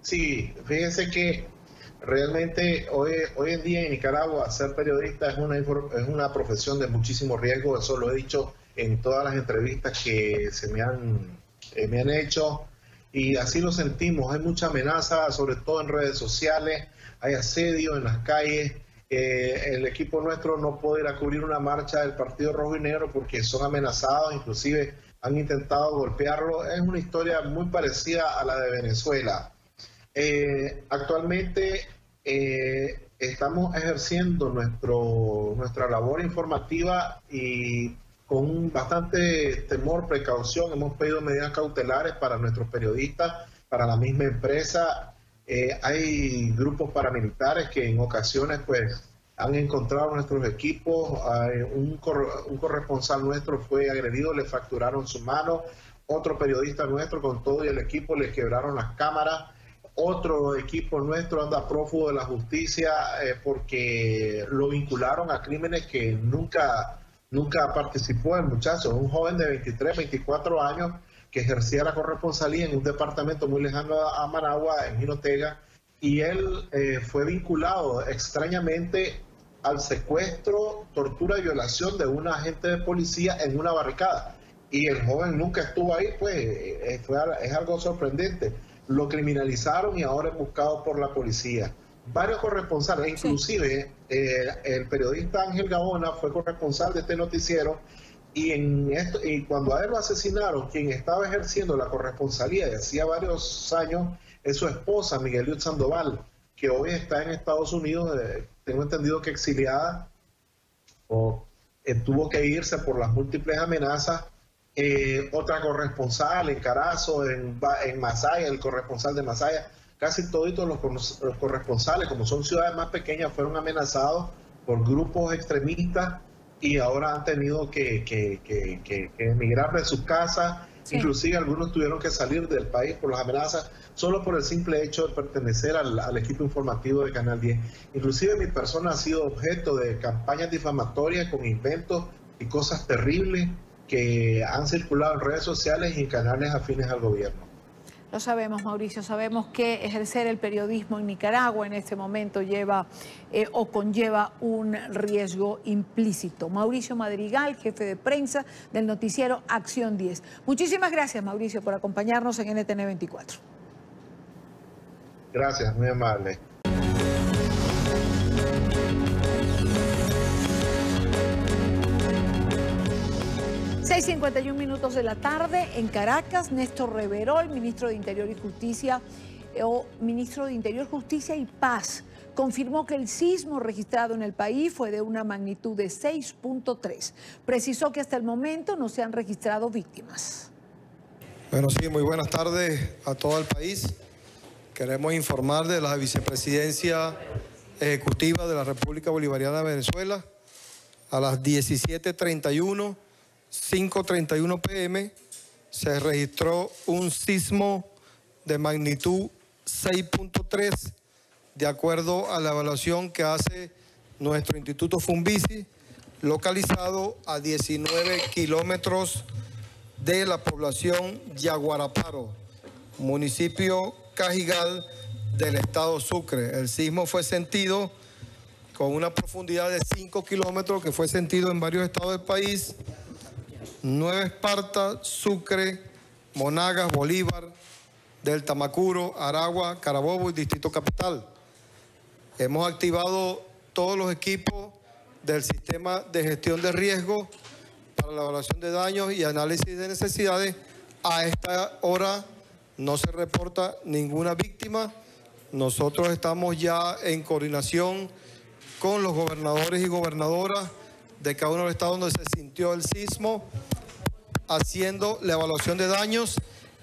Sí, fíjense que realmente hoy en día en Nicaragua ser periodista es una profesión de muchísimo riesgo. Eso lo he dicho en todas las entrevistas que me han hecho y así lo sentimos. Hay mucha amenaza, sobre todo en redes sociales, hay asedio en las calles. El equipo nuestro no puede ir a cubrir una marcha del Partido Rojo y Negro porque son amenazados, inclusive han intentado golpearlo. Es una historia muy parecida a la de Venezuela. Actualmente estamos ejerciendo nuestra labor informativa y con bastante temor, precaución. Hemos pedido medidas cautelares para nuestros periodistas, para la misma empresa. Hay grupos paramilitares que en ocasiones pues han encontrado nuestros equipos. Un corresponsal nuestro fue agredido, le fracturaron su mano. Otro periodista nuestro con todo y el equipo le quebraron las cámaras. Otro equipo nuestro anda prófugo de la justicia porque lo vincularon a crímenes que nunca participó el muchacho. Un joven de 23, 24 años que ejercía la corresponsalía en un departamento muy lejano a Managua, en Jinotega, y él fue vinculado extrañamente al secuestro, tortura y violación de un agente de policía en una barricada. Y el joven nunca estuvo ahí, pues es algo sorprendente. Lo criminalizaron y ahora es buscado por la policía. Varios corresponsales, inclusive el periodista Ángel Gaona fue corresponsal de este noticiero y cuando a él lo asesinaron, quien estaba ejerciendo la corresponsalía de hacía varios años es su esposa, Migueliot Sandoval, que hoy está en Estados Unidos, tengo entendido que exiliada, tuvo que irse por las múltiples amenazas. Otra corresponsal en Carazo, en Masaya, el corresponsal de Masaya, casi todos los corresponsales, como son ciudades más pequeñas, fueron amenazados por grupos extremistas y ahora han tenido que emigrar de sus casas. Sí. Inclusive algunos tuvieron que salir del país por las amenazas, solo por el simple hecho de pertenecer al equipo informativo de Canal 10. Inclusive mi persona ha sido objeto de campañas difamatorias con inventos y cosas terribles que han circulado en redes sociales y en canales afines al gobierno. Lo sabemos, Mauricio, sabemos que ejercer el periodismo en Nicaragua en este momento lleva o conlleva un riesgo implícito. Mauricio Madrigal, jefe de prensa del noticiero Acción 10. Muchísimas gracias, Mauricio, por acompañarnos en NTN 24. Gracias, muy amable. Seis 51 minutos de la tarde en Caracas. Néstor Reverol, ministro de Interior y Justicia, ministro de Interior, Justicia y Paz, confirmó que el sismo registrado en el país fue de una magnitud de 6.3. Precisó que hasta el momento no se han registrado víctimas. Bueno, sí, muy buenas tardes a todo el país. Queremos informar de la Vicepresidencia Ejecutiva de la República Bolivariana de Venezuela. A las 17:31, 5:31 p.m., se registró un sismo de magnitud 6.3, de acuerdo a la evaluación que hace nuestro Instituto Fumbisi, localizado a 19 kilómetros de la población Yaguaraparo, municipio Cajigal del estado Sucre. El sismo fue sentido con una profundidad de 5 kilómetros, que fue sentido en varios estados del país: Nueva Esparta, Sucre, Monagas, Bolívar, del Tamacuro, Aragua, Carabobo y Distrito Capital. Hemos activado todos los equipos del sistema de gestión de riesgo para la evaluación de daños y análisis de necesidades. A esta hora no se reporta ninguna víctima. Nosotros estamos ya en coordinación con los gobernadores y gobernadoras de cada uno de los estados donde se sintió el sismo, haciendo la evaluación de daños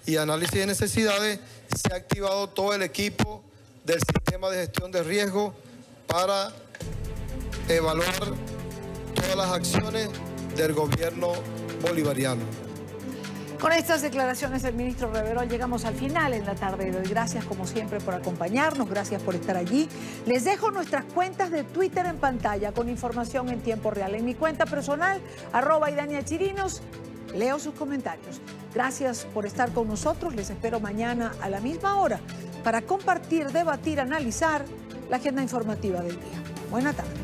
y análisis de necesidades. Se ha activado todo el equipo del sistema de gestión de riesgo para evaluar todas las acciones del gobierno bolivariano. Con estas declaraciones del ministro Reverol llegamos al final en la tarde de hoy. Gracias como siempre por acompañarnos, gracias por estar allí. Les dejo nuestras cuentas de Twitter en pantalla con información en tiempo real. En mi cuenta personal, @idaniachirinos, leo sus comentarios. Gracias por estar con nosotros. Les espero mañana a la misma hora para compartir, debatir, analizar la agenda informativa del día. Buena tarde.